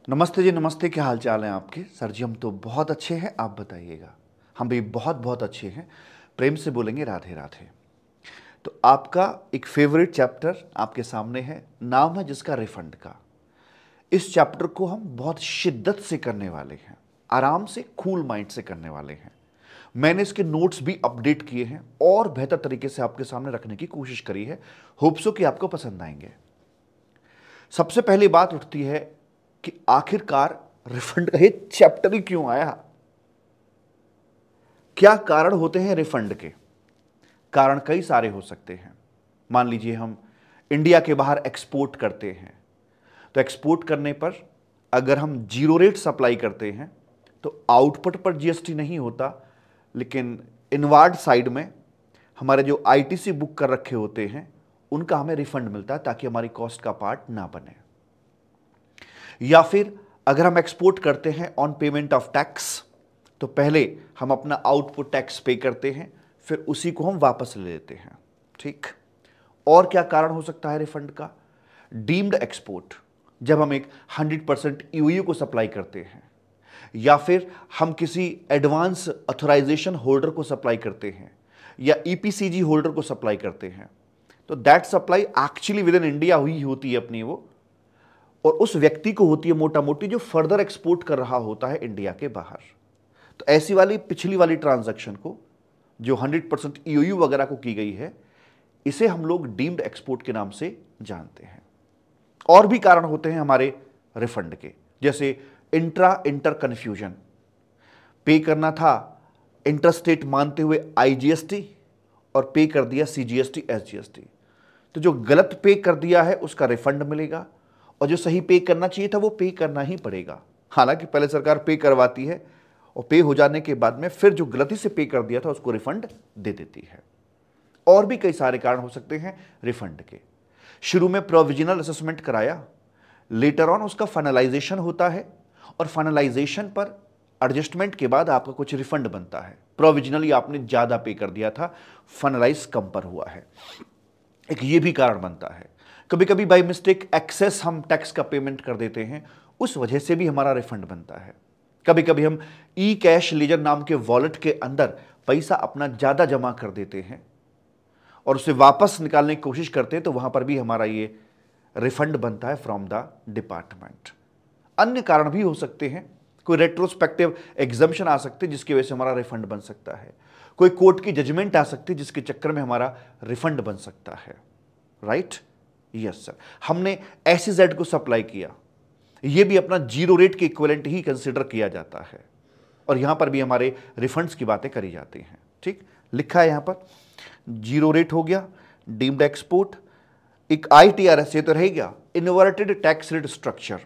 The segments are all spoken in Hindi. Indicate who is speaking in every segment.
Speaker 1: नमस्ते जी, नमस्ते। क्या हाल चाल है आपके? सर जी हम तो बहुत अच्छे हैं, आप बताइएगा। हम भी बहुत बहुत अच्छे हैं। प्रेम से बोलेंगे राधे राधे। तो आपका एक फेवरेट चैप्टर आपके सामने है, नाम है जिसका रिफंड का। इस चैप्टर को हम बहुत शिद्दत से करने वाले हैं, आराम से, कूल माइंड से करने वाले हैं। मैंने इसके नोट्स भी अपडेट किए हैं और बेहतर तरीके से आपके सामने रखने की कोशिश करी है। होप्सो कि आपको पसंद आएंगे। सबसे पहली बात उठती है कि आखिरकार रिफंड का ये चैप्टर ही क्यों आया? क्या कारण होते हैं रिफंड के? कारण कई सारे हो सकते हैं। मान लीजिए हम इंडिया के बाहर एक्सपोर्ट करते हैं, तो एक्सपोर्ट करने पर अगर हम जीरो रेट सप्लाई करते हैं तो आउटपुट पर जीएसटी नहीं होता, लेकिन इनवार्ड साइड में हमारे जो आईटीसी बुक कर रखे होते हैं उनका हमें रिफंड मिलता है, ताकि हमारी कॉस्ट का पार्ट ना बने। या फिर अगर हम एक्सपोर्ट करते हैं ऑन पेमेंट ऑफ टैक्स, तो पहले हम अपना आउटपुट टैक्स पे करते हैं, फिर उसी को हम वापस ले लेते हैं। ठीक। और क्या कारण हो सकता है रिफंड का? डीम्ड एक्सपोर्ट, जब हम एक 100% ईओयू को सप्लाई करते हैं, या फिर हम किसी एडवांस ऑथराइजेशन होल्डर को सप्लाई करते हैं, या ईपीसीजी होल्डर को सप्लाई करते हैं, तो that supply actually with in India हुई होती है अपनी वो, और उस व्यक्ति को होती है मोटा मोटी जो फर्दर एक्सपोर्ट कर रहा होता है इंडिया के बाहर। तो ऐसी वाली पिछली वाली ट्रांजैक्शन को, जो 100% ईओयू वगैरह को की गई है, इसे हम लोग डीम्ड एक्सपोर्ट के नाम से जानते हैं। और भी कारण होते हैं हमारे रिफंड के, जैसे इंटर कन्फ्यूजन। पे करना था इंटरस्टेट मानते हुए आईजीएसटी, और पे कर दिया सीजीएसटी एसजीएसटी। तो जो गलत पे कर दिया है उसका रिफंड मिलेगा, और जो सही पे करना चाहिए था वो पे करना ही पड़ेगा। हालांकि पहले सरकार पे करवाती है और पे हो जाने के बाद में फिर जो गलती से पे कर दिया था उसको रिफंड दे देती है। और भी कई सारे कारण हो सकते हैं रिफंड के। शुरू में प्रोविजनल असेसमेंट कराया, लेटर ऑन उसका फाइनलाइजेशन होता है, और फाइनलाइजेशन पर एडजस्टमेंट के बाद आपका कुछ रिफंड बनता है। प्रोविजनली आपने ज्यादा पे कर दिया था, फाइनलाइज कम पर हुआ है, एक ये भी कारण बनता है। कभी कभी बाय मिस्टेक एक्सेस हम टैक्स का पेमेंट कर देते हैं, उस वजह से भी हमारा रिफंड बनता है। कभी कभी हम ई कैश लेजर नाम के वॉलेट के अंदर पैसा अपना ज्यादा जमा कर देते हैं और उसे वापस निकालने की कोशिश करते हैं, तो वहां पर भी हमारा ये रिफंड बनता है फ्रॉम द डिपार्टमेंट। अन्य कारण भी हो सकते हैं, कोई रेट्रोस्पेक्टिव एग्जम्पशन आ सकते हैं जिसकी वजह से हमारा रिफंड बन सकता है, कोई कोर्ट की जजमेंट आ सकती है जिसके चक्कर में हमारा रिफंड बन सकता है। राइट? Yes sir. हमने एसईजेड को सप्लाई किया, यह भी अपना जीरो रेट के इक्विवेलेंट ही कंसिडर किया जाता है, और यहां पर भी हमारे रिफंड्स की बातें करी जाती हैं। ठीक, लिखा है यहां पर जीरो रेट हो गया, डीम्ड एक्सपोर्ट, एक आईटीआरएस ये तो रह गया, इन्वर्टेड टैक्स रेट स्ट्रक्चर।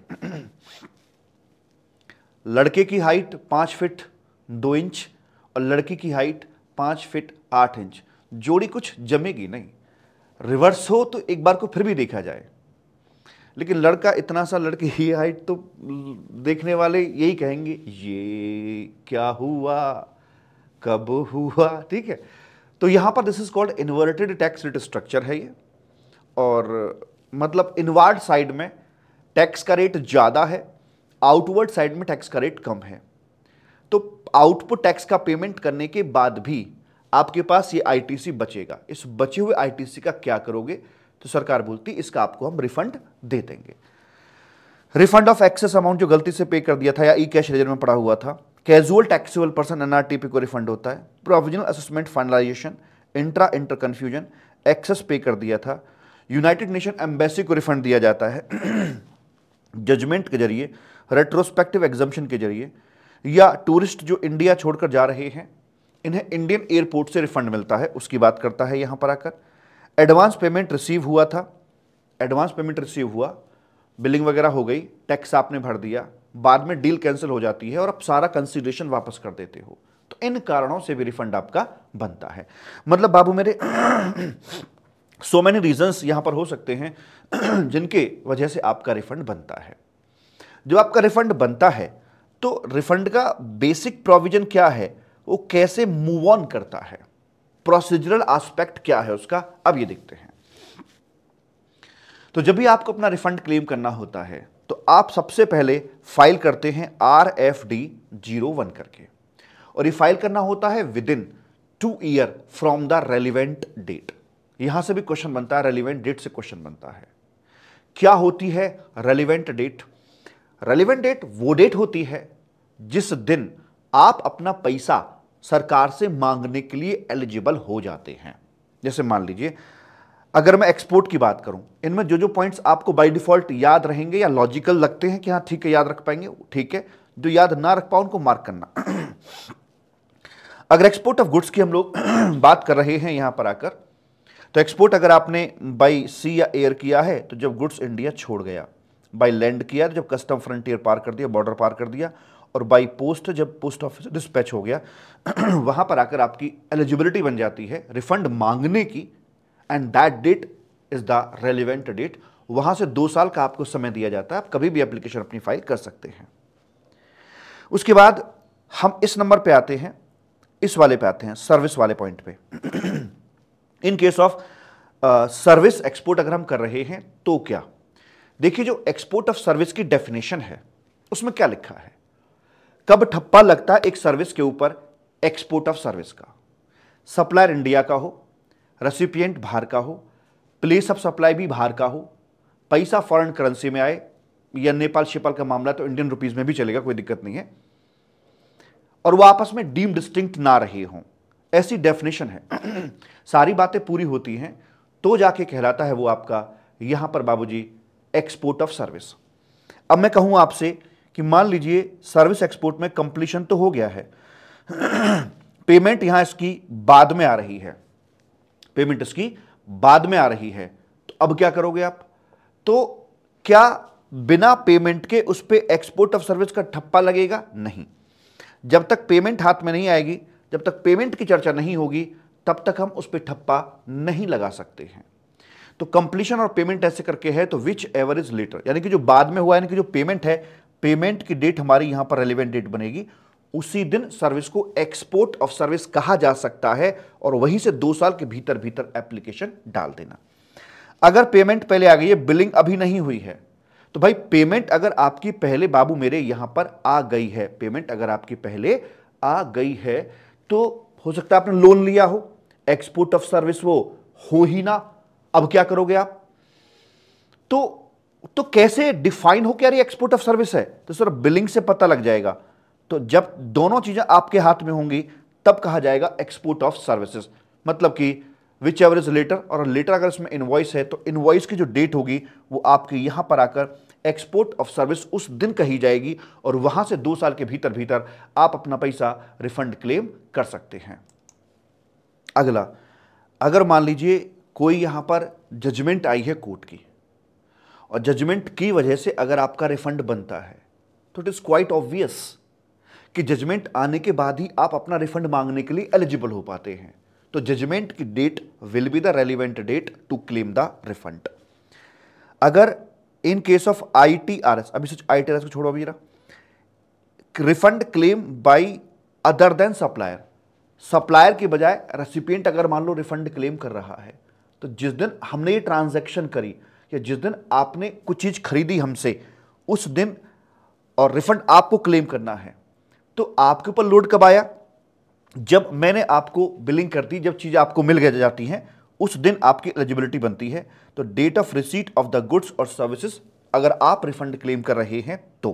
Speaker 1: लड़के की हाइट 5 फीट 2 इंच और लड़की की हाइट 5 फीट 8 इंच, जोड़ी कुछ जमेगी नहीं। रिवर्स हो तो एक बार को फिर भी देखा जाए, लेकिन लड़का इतना सा, लड़की की हाइट, तो देखने वाले यही कहेंगे ये क्या हुआ, कब हुआ। ठीक है, तो यहां पर this is called inverted tax rate structure है ये, और मतलब इनवार्ड साइड में टैक्स का रेट ज्यादा है, आउटवर्ड साइड में टैक्स का रेट कम है। तो आउटपुट टैक्स का पेमेंट करने के बाद भी आपके पास ये आईटीसी बचेगा। इस बचे हुए आईटीसी का क्या करोगे? तो सरकार बोलती इसका आपको हम रिफंड दे देंगे। रिफंड ऑफ एक्सेस अमाउंट जो गलती से पे कर दिया था या ई कैश लेजर में पड़ा हुआ था, कैजुअल टैक्सेबल पर्सन एनआरटीपी को रिफंड होता है। Provisional assessment finalisation, inter confusion, excess pay कर दिया था, यूनाइटेड नेशन एम्बेसी को रिफंड दिया जाता है जजमेंट के जरिए, रेट्रोस्पेक्टिव एग्जम्पशन के जरिए, या टूरिस्ट जो इंडिया छोड़कर जा रहे हैं इन्हें इंडियन एयरपोर्ट से रिफंड मिलता है, उसकी बात करता है यहां पर आकर। एडवांस पेमेंट रिसीव हुआ था, एडवांस पेमेंट रिसीव हुआ, बिलिंग वगैरह हो गई, टैक्स आपने भर दिया, बाद में डील कैंसिल हो जाती है और आप सारा कंसीडरेशन वापस कर देते हो, तो इन कारणों से भी रिफंड आपका बनता है। मतलब बाबू मेरे सो मेनी रीजंस यहां पर हो सकते हैं जिनके वजह से आपका रिफंड बनता है। जब आपका रिफंड बनता है तो रिफंड का बेसिक प्रोविजन क्या है, वो कैसे मूव ऑन करता है, प्रोसीजरल एस्पेक्ट क्या है उसका, अब ये देखते हैं। तो जब भी आपको अपना रिफंड क्लेम करना होता है तो आप सबसे पहले फाइल करते हैं RFD01 करके, और ये फाइल करना होता है within 2 year from the relevant date. यहां से भी क्वेश्चन बनता है, रेलिवेंट डेट से क्वेश्चन बनता है। क्या होती है रेलिवेंट डेट? रेलिवेंट डेट वो डेट होती है जिस दिन आप अपना पैसा सरकार से मांगने के लिए एलिजिबल हो जाते हैं। जैसे मान लीजिए अगर मैं एक्सपोर्ट की बात करूं, इनमें जो जो पॉइंट्स आपको बाय डिफॉल्ट याद रहेंगे या लॉजिकल लगते हैं कि हाँ ठीक है याद रख पाएंगे, ठीक है, जो याद ना रख पाओ उनको मार्क करना। अगर एक्सपोर्ट ऑफ गुड्स की हम लोग बात कर रहे हैं यहां पर आकर, तो एक्सपोर्ट अगर आपने बाय सी या एयर किया है तो जब गुड्स इंडिया छोड़ गया, बाय लैंड किया तो जब कस्टम फ्रंटियर पार कर दिया, बॉर्डर पार कर दिया, और बाय पोस्ट जब पोस्ट ऑफिस डिस्पैच हो गया, वहां पर आकर आपकी एलिजिबिलिटी बन जाती है रिफंड मांगने की, and that date is the relevant date. वहां से 2 साल का आपको समय दिया जाता है, आप कभी भी एप्लीकेशन अपनी फाइल कर सकते हैं। उसके बाद हम इस नंबर पे आते हैं, इस वाले पे आते हैं, सर्विस वाले पॉइंट पे। इन केस ऑफ सर्विस एक्सपोर्ट अगर हम कर रहे हैं तो क्या, देखिए जो एक्सपोर्ट ऑफ सर्विस की डेफिनेशन है उसमें क्या लिखा है, कब ठप्पा लगता है एक सर्विस के ऊपर एक्सपोर्ट ऑफ सर्विस का? सप्लायर इंडिया का हो, रेसिपिएंट बाहर का हो, प्लेस ऑफ सप्लाई भी बाहर का हो, पैसा फॉरेन करेंसी में आए, या नेपाल शिपाल का मामला तो इंडियन रुपीज में भी चलेगा, कोई दिक्कत नहीं है, और वो आपस में डीम डिस्टिंक्ट ना रहे हों, ऐसी डेफिनेशन है। सारी बातें पूरी होती हैं तो जाके कहलाता है वो आपका यहां पर बाबूजी एक्सपोर्ट ऑफ सर्विस। अब मैं कहूं आपसे कि मान लीजिए सर्विस एक्सपोर्ट में कंप्लीशन तो हो गया है, पेमेंट यहां इसकी बाद में आ रही है, पेमेंट इसकी बाद में आ रही है, तो अब क्या करोगे आप? तो क्या बिना पेमेंट के उस पे एक्सपोर्ट ऑफ सर्विस का ठप्पा लगेगा? नहीं। जब तक पेमेंट हाथ में नहीं आएगी, जब तक पेमेंट की चर्चा नहीं होगी, तब तक हम उस पे ठप्पा नहीं लगा सकते हैं। तो कंप्लीशन और पेमेंट ऐसे करके है, तो विच एवर इज लेटर, यानी कि जो बाद में हुआ, यानी कि जो पेमेंट है, पेमेंट की डेट हमारी यहां पर रेलिवेंट डेट बनेगी, उसी दिन सर्विस को एक्सपोर्ट ऑफ सर्विस कहा जा सकता है, और वहीं से 2 साल के भीतर भीतर एप्लीकेशन डाल देना। अगर पेमेंट पहले आ गई है, बिलिंग अभी नहीं हुई है, तो भाई पेमेंट अगर आपकी पहले बाबू मेरे यहां पर आ गई है, पेमेंट अगर आपकी पहले आ गई है, तो हो सकता है आपने लोन लिया हो, एक्सपोर्ट ऑफ सर्विस वो हो ही ना, अब क्या करोगे आप? तो कैसे डिफाइन हो क्या रही एक्सपोर्ट ऑफ सर्विस है? तो सर बिलिंग से पता लग जाएगा। तो जब दोनों चीजें आपके हाथ में होंगी तब कहा जाएगा एक्सपोर्ट ऑफ सर्विसेज, मतलब कि विच एवर इज लेटर, और लेटर अगर इसमें इनवॉइस है तो इनवॉइस की जो डेट होगी वो आपके यहां पर आकर एक्सपोर्ट ऑफ सर्विस उस दिन कही जाएगी, और वहां से 2 साल के भीतर भीतर आप अपना पैसा रिफंड क्लेम कर सकते हैं। अगला, अगर मान लीजिए कोई यहां पर जजमेंट आई है कोर्ट की, और जजमेंट की वजह से अगर आपका रिफंड बनता है, तो इट इज क्वाइट ऑब्वियस कि जजमेंट आने के बाद ही आप अपना रिफंड मांगने के लिए एलिजिबल हो पाते हैं। तो जजमेंट की date will be the relevant date to claim the refund. अगर इन केस ऑफ ITRS, अभी सच ITRS को छोड़ो अभी जरा, refund claim by other than supplier, supplier की बजाय रेसिपिएंट अगर मान लो रिफंड क्लेम कर रहा है, तो जिस दिन हमने ये ट्रांजैक्शन करी या जिस दिन आपने कुछ चीज खरीदी हमसे, उस दिन, और रिफंड आपको क्लेम करना है, तो आपके ऊपर लोड कब आया? जब मैंने आपको बिलिंग कर दी, जब चीजें आपको मिल जाती हैं, उस दिन आपकी एलिजिबिलिटी बनती है। तो date of receipt of the goods और सर्विसेज अगर आप रिफंड क्लेम कर रहे हैं तो।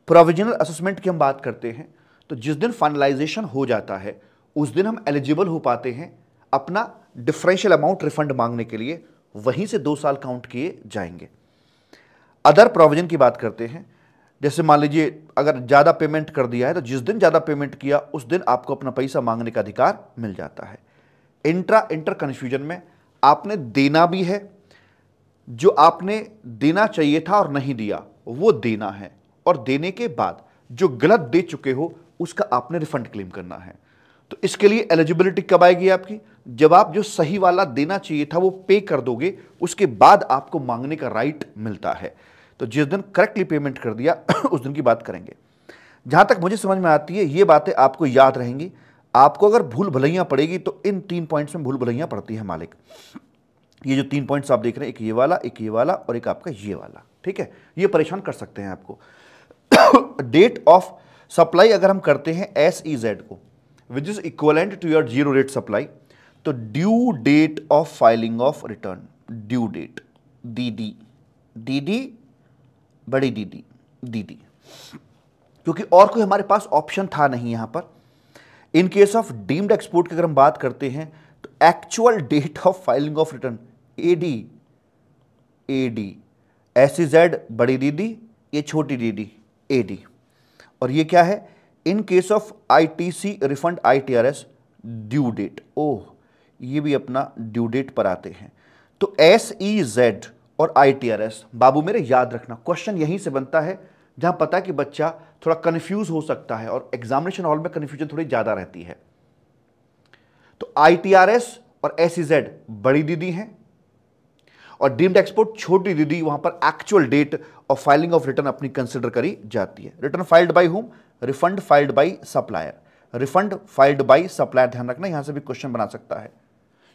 Speaker 1: प्रोविजनल असेसमेंट की हम बात करते हैं, तो जिस दिन फाइनलाइजेशन हो जाता है उस दिन हम एलिजिबल हो पाते हैं अपना डिफरेंशियल अमाउंट रिफंड मांगने के लिए, वहीं से 2 साल काउंट किए जाएंगे। अदर प्रोविजन की बात करते हैं, जैसे मान लीजिए अगर ज़्यादा पेमेंट कर दिया है तो जिस दिन ज़्यादा पेमेंट किया उस दिन आपको अपना पैसा मांगने का अधिकार मिल जाता है। इंटर कन्फ्यूजन में आपने देना भी है, जो आपने देना चाहिए था और नहीं दिया वो देना है, और देने के बाद जो गलत दे चुके हो उसका आपने रिफंड क्लेम करना है। तो इसके लिए एलिजिबिलिटी कब आएगी आपकी? जब आप जो सही वाला देना चाहिए था वो पे कर दोगे, उसके बाद आपको मांगने का राइट मिलता है। तो जिस दिन करेक्टली पेमेंट कर दिया उस दिन की बात करेंगे। जहां तक मुझे समझ में आती है ये बातें आपको याद रहेंगी। आपको अगर भूल भुलैया पड़ेगी तो इन 3 पॉइंट्स में भूल भुलैया पड़ती है मालिक। ये जो 3 पॉइंट्स आप देख रहे हैं, एक ये वाला, एक ये वाला और एक आपका ये वाला, ठीक है, ये परेशान कर सकते हैं आपको। डेट ऑफ सप्लाई अगर हम करते हैं SEZ को, which is equivalent to your zero rate supply, तो due date of filing of return, due date DD, DD बड़ी DD, क्योंकि और कोई हमारे पास ऑप्शन था नहीं यहां पर। In case of deemed export की अगर हम बात करते हैं तो actual date of filing of return AD, SEZ बड़ी DD, ये छोटी DD AD। और ये क्या है, in case of ITC refund ITRS due date, oh ये भी अपना ड्यू डेट पर आते हैं। तो SEZ और ITRS बाबू मेरे याद रखना, क्वेश्चन यहीं से बनता है जहां पता है कि बच्चा थोड़ा कंफ्यूज हो सकता है और एग्जामिनेशन हॉल में कंफ्यूजन थोड़ी ज्यादा रहती है। तो ITRS और SEZ बड़ी दीदी हैं और डीम्ड एक्सपोर्ट छोटी दीदी, वहां पर actual date of filing of return अपनी कंसिडर करी जाती है। Return filed by whom, refund filed by supplier, refund filed by supplier, ध्यान रखना यहां से भी क्वेश्चन बना सकता है,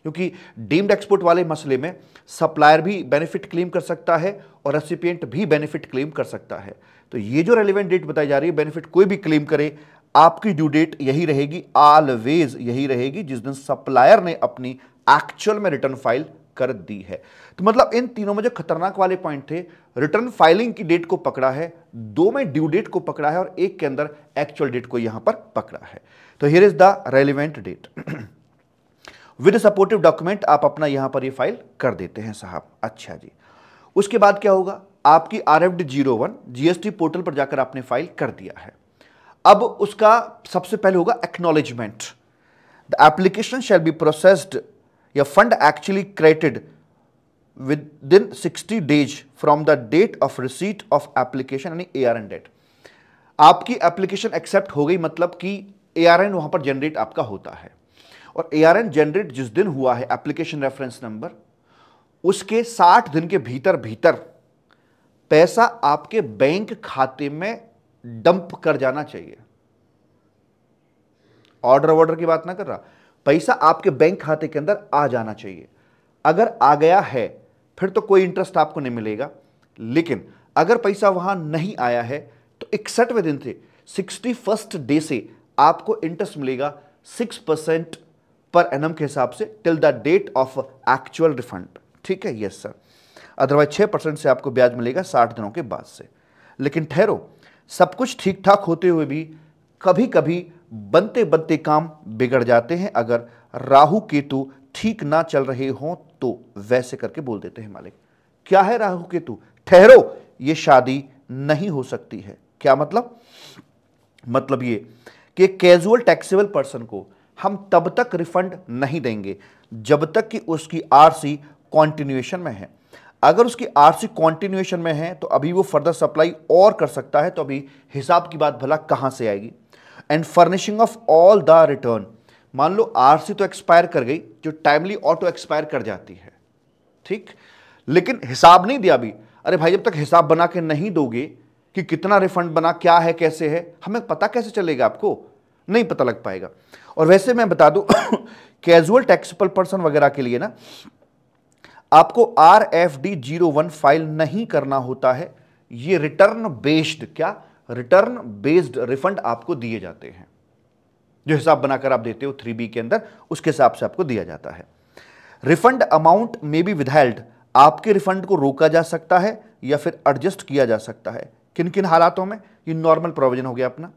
Speaker 1: क्योंकि डीम्ड एक्सपोर्ट वाले मसले में सप्लायर भी बेनिफिट क्लेम कर सकता है और रेसिपिएंट भी बेनिफिट क्लेम कर सकता है। तो ये जो रेलेवेंट डेट बताई जा रही है, बेनिफिट कोई भी क्लेम करे, आपकी ड्यू डेट यही रहेगी, ऑलवेज यही रहेगी जिस दिन सप्लायर ने अपनी एक्चुअल में रिटर्न फाइल कर दी है। तो मतलब इन तीनों में जो खतरनाक वाले पॉइंट थे, रिटर्न फाइलिंग की डेट को पकड़ा है, दो में ड्यू डेट को पकड़ा है और एक के अंदर एक्चुअल डेट को यहां पर पकड़ा है। तो here is the relevant date. With supportive document आप अपना यहां पर ये फाइल कर देते हैं साहब। अच्छा जी, उसके बाद क्या होगा, आपकी RFD 01 GST पोर्टल पर जाकर आपने फाइल कर दिया है। अब उसका सबसे पहले होगा acknowledgement. The application shall be processed या fund actually credited within 60 days from the date of receipt of application, यानी ARN डेट। आपकी एप्लीकेशन एक्सेप्ट हो गई, मतलब कि ARN वहां पर जनरेट आपका होता है, और ARN जनरेट जिस दिन हुआ है, एप्लीकेशन रेफरेंस नंबर, उसके 60 दिन के भीतर भीतर पैसा आपके बैंक खाते में डंप कर जाना चाहिए। ऑर्डर की बात ना कर रहा, पैसा आपके बैंक खाते के अंदर आ जाना चाहिए। अगर आ गया है फिर तो कोई इंटरेस्ट आपको नहीं मिलेगा, लेकिन अगर पैसा वहां नहीं आया है तो 61वें दिन से 61st डे से आपको इंटरेस्ट मिलेगा 6% पर एनम के हिसाब से till the date of actual refund. ठीक है, यस सर। अदरवाइज 6% से आपको ब्याज मिलेगा 60 दिनों के बाद से। लेकिन ठहरो, सब कुछ ठीक ठाक होते हुए भी कभी कभी बनते बनते काम बिगड़ जाते हैं। अगर राहु केतु ठीक ना चल रहे हों तो वैसे करके बोल देते हैं मालिक। क्या है राहु केतु? ठहरो, ये शादी नहीं हो सकती है। क्या मतलब? मतलब ये कि कैजुअल टैक्सेबल पर्सन को हम तब तक रिफंड नहीं देंगे जब तक कि उसकी RC कॉन्टिन्यूएशन में है। अगर उसकी RC कॉन्टिन्यूएशन में है तो अभी वो फर्दर सप्लाई और कर सकता है, तो अभी हिसाब की बात भला कहां से आएगी। And furnishing of all the return, मान लो RC तो एक्सपायर कर गई, जो टाइमली ऑटो एक्सपायर कर जाती है, ठीक, लेकिन हिसाब नहीं दिया अभी। अरे भाई, जब तक हिसाब बना के नहीं दोगे कि कितना रिफंड बना, क्या है, कैसे है, हमें पता कैसे चलेगा? आपको नहीं पता लग पाएगा। और वैसे मैं बता दूं कैजुअल टैक्सेबल पर्सन वगैरह के लिए ना, आपको RFD 01 फाइल नहीं करना होता है। ये रिटर्न बेस्ड, क्या रिटर्न बेस्ड रिफंड आपको दिए जाते हैं। जो हिसाब बनाकर आप देते हो 3B के अंदर, उसके हिसाब से आपको दिया जाता है। रिफंड अमाउंट में बी विदहेल्ड, आपके रिफंड को रोका जा सकता है या फिर एडजस्ट किया जा सकता है। किन किन हालातों में? ये नॉर्मल प्रोविजन हो गया अपना।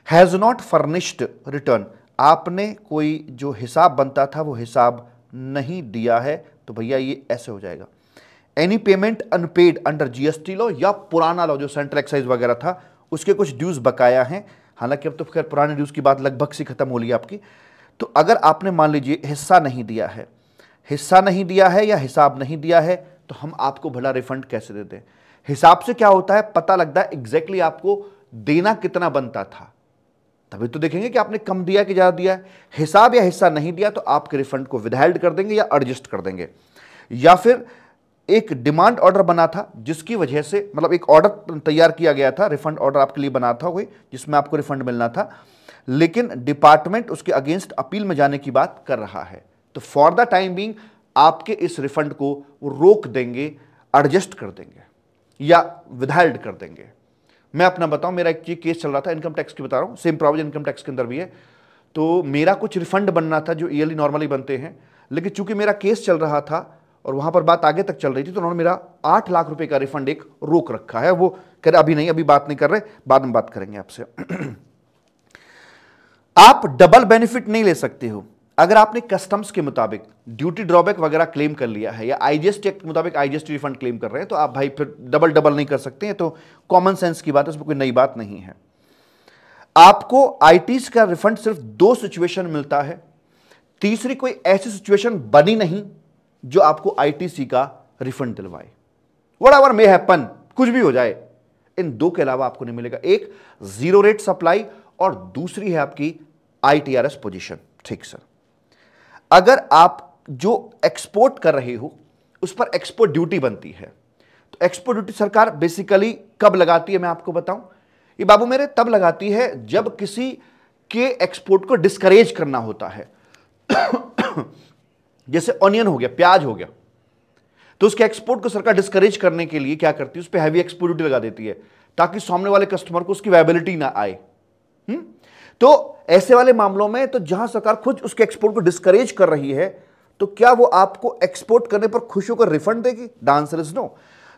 Speaker 1: हैज नॉट फर्निश्ड रिटर्न, आपने कोई जो हिसाब बनता था वो हिसाब नहीं दिया है, तो भैया ये ऐसे हो जाएगा। Any payment unpaid under GST law या पुराना लॉ जो सेंट्रल एक्साइज वगैरह था, उसके कुछ ड्यूज बकाया हैं। हालांकि अब तो खैर पुराने ड्यूज की बात लगभग सी खत्म हो ली आपकी। तो अगर आपने मान लीजिए हिस्सा नहीं दिया है, या हिसाब नहीं दिया है, तो हम आपको भला रिफंड कैसे दे दें? हिसाब से क्या होता है, पता लगता है एग्जैक्टली आपको देना कितना बनता था, तभी तो देखेंगे कि आपने कम दिया कि ज्यादा दिया है। हिसाब या हिस्सा नहीं दिया तो आपके रिफंड को विदहेल्ड कर देंगे या एडजस्ट कर देंगे। या फिर एक डिमांड ऑर्डर बना था जिसकी वजह से, मतलब एक ऑर्डर तैयार किया गया था, रिफंड ऑर्डर आपके लिए बना था कोई, जिसमें आपको रिफंड मिलना था, लेकिन डिपार्टमेंट उसके अगेंस्ट अपील में जाने की बात कर रहा है, तो फॉर द टाइम बीइंग आपके इस रिफंड को रोक देंगे, एडजस्ट कर देंगे। या विदहेल्ड कर देंगे। मैं अपना बताऊं, मेरा एक केस चल रहा था, इनकम टैक्स की बता रहा हूं, सेम प्रोविजन इनकम टैक्स के अंदर भी है। तो मेरा कुछ रिफंड बनना था जो ईयरली नॉर्मली बनते हैं, लेकिन चूंकि मेरा केस चल रहा था और वहां पर बात आगे तक चल रही थी, तो उन्होंने मेरा 8 लाख रुपए का रिफंड एक रोक रखा है। वो कह रहे अभी नहीं, अभी बात नहीं कर रहे, बाद में बात करेंगे आपसे। आप डबल बेनिफिट नहीं ले सकते हो अगर आपने कस्टम्स के मुताबिक ड्यूटी ड्रॉबैक वगैरह क्लेम कर लिया है या आईजीएसटी एक्ट के मुताबिक आईजीएसटी रिफंड क्लेम कर रहे हैं, तो आप भाई फिर डबल नहीं कर सकते हैं। तो कॉमन सेंस की बात है, उसमें कोई नई बात नहीं है। आपको आईटीज का रिफंड सिर्फ 2 सिचुएशन मिलता है, तीसरी कोई ऐसी सिचुएशन बनी नहीं जो आपको आईटीसी का रिफंड दिलवाए। व्हाटएवर मे हैपन, कुछ भी हो जाए, इन 2 के अलावा आपको नहीं मिलेगा। एक 0 रेट सप्लाई और दूसरी है आपकी आईटीआरएस पोजीशन। ठीक सर, अगर आप जो एक्सपोर्ट कर रहे हो उस पर एक्सपोर्ट ड्यूटी बनती है, तो एक्सपोर्ट ड्यूटी सरकार बेसिकली कब लगाती है मैं आपको बताऊं, ये बाबू मेरे तब लगाती है जब किसी के एक्सपोर्ट को डिस्करेज करना होता है। जैसे ऑनियन हो गया, प्याज हो गया, तो उसके एक्सपोर्ट को सरकार डिस्करेज करने के लिए क्या करती है, उस पर हैवी एक्सपोर्ट ड्यूटी लगा देती है ताकि सामने वाले कस्टमर को उसकी वायबिलिटी ना आए। तो ऐसे वाले मामलों में तो जहां सरकार खुद उसके एक्सपोर्ट को डिस्करेज कर रही है, तो क्या वो आपको एक्सपोर्ट करने पर खुश होकर रिफंड देगी? The answer is no.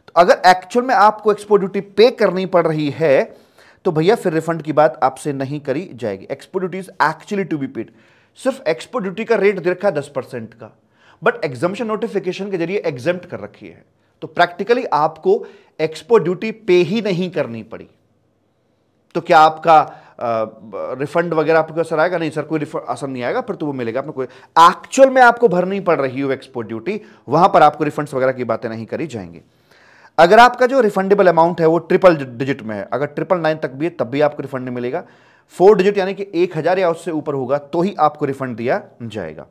Speaker 1: तो अगर एक्चुअल में आपको एक्सपोर्ट ड्यूटी पे करनी पड़ रही है तो भैया फिर रिफंड की बात आपसे नहीं करी जाएगी। Export duty is actually to be paid. सिर्फ एक्सपोर्ट ड्यूटी का रेट दे रखा है 10% का, बट एग्जम्पशन नोटिफिकेशन के जरिए एग्जेम्प्ट कर रखी है, तो प्रैक्टिकली आपको एक्सपोर्ट ड्यूटी पे ही नहीं करनी पड़ी। तो क्या आपका रिफंड वगैरह आपको असर आएगा? नहीं सर, कोई असर नहीं आएगा, फिर तो वो मिलेगा आपको। कोई एक्चुअल में आपको भरनी पड़ रही हो एक्सपोर्ट ड्यूटी, वहां पर आपको रिफंड्स वगैरह की बातें नहीं करी जाएंगी। अगर आपका जो रिफंडेबल अमाउंट है वो ट्रिपल डिजिट में है, अगर 999 तक भी है तब भी आपको रिफंड नहीं मिलेगा। 4 डिजिट यानी कि 1000 या उससे ऊपर होगा तो ही आपको रिफंड दिया जाएगा।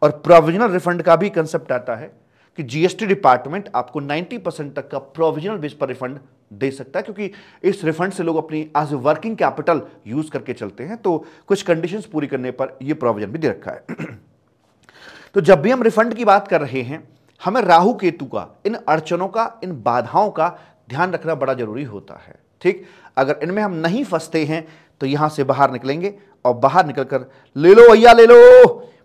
Speaker 1: और प्रोविजनल रिफंड का भी कंसेप्ट आता है कि जीएसटी डिपार्टमेंट आपको 90% तक का प्रोविजनल बेस पर रिफंड दे सकता है, क्योंकि इस रिफंड से लोग अपनी एज वर्किंग कैपिटल यूज करके चलते हैं, तो कुछ कंडीशंस पूरी करने पर यह प्रोविजन भी दे रखा है। तो जब भी हम रिफंड की बात कर रहे हैं, हमें राहु केतु का, इन अड़चनों का, इन बाधाओं का ध्यान रखना बड़ा जरूरी होता है। ठीक, अगर इनमें हम नहीं फंसते हैं तो यहां से बाहर निकलेंगे और बाहर निकलकर ले लो भैया ले लो,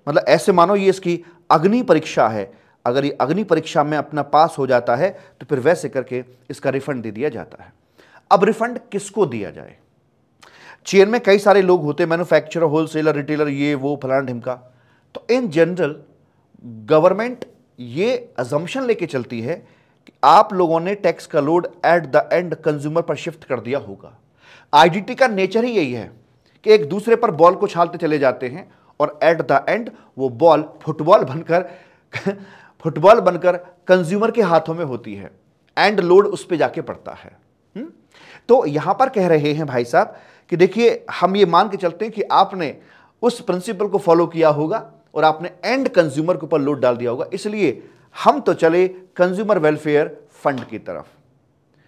Speaker 1: मतलब ऐसे मानो ये इसकी अग्नि परीक्षा है। अगर ये अग्नि परीक्षा में अपना पास हो जाता है तो फिर वैसे करके इसका रिफंड दे दिया जाता है। अब रिफंड किसको दिया जाए? चेन में कई सारे लोग होते हैं, मैन्युफैक्चरर, होलसेलर, रिटेलर, ये वो फलाना ढिमका। तो इन जनरल गवर्नमेंट ये अजम्पशन लेके चलती है कि आप लोगों ने टैक्स का load at the end consumer पर शिफ्ट कर दिया होगा। आईडीटी का नेचर ही यही है कि एक दूसरे पर बॉल को छालते चले जाते हैं और एट द एंड वो बॉल फुटबॉल बनकर कंज्यूमर के हाथों में होती है, एंड लोड उस पे जाके पड़ता है। तो यहां पर कह रहे हैं भाई साहब कि देखिए, हम ये मान के चलते हैं कि आपने उस प्रिंसिपल को फॉलो किया होगा और आपने एंड कंज्यूमर के ऊपर लोड डाल दिया होगा, इसलिए हम तो चले कंज्यूमर वेलफेयर फंड की तरफ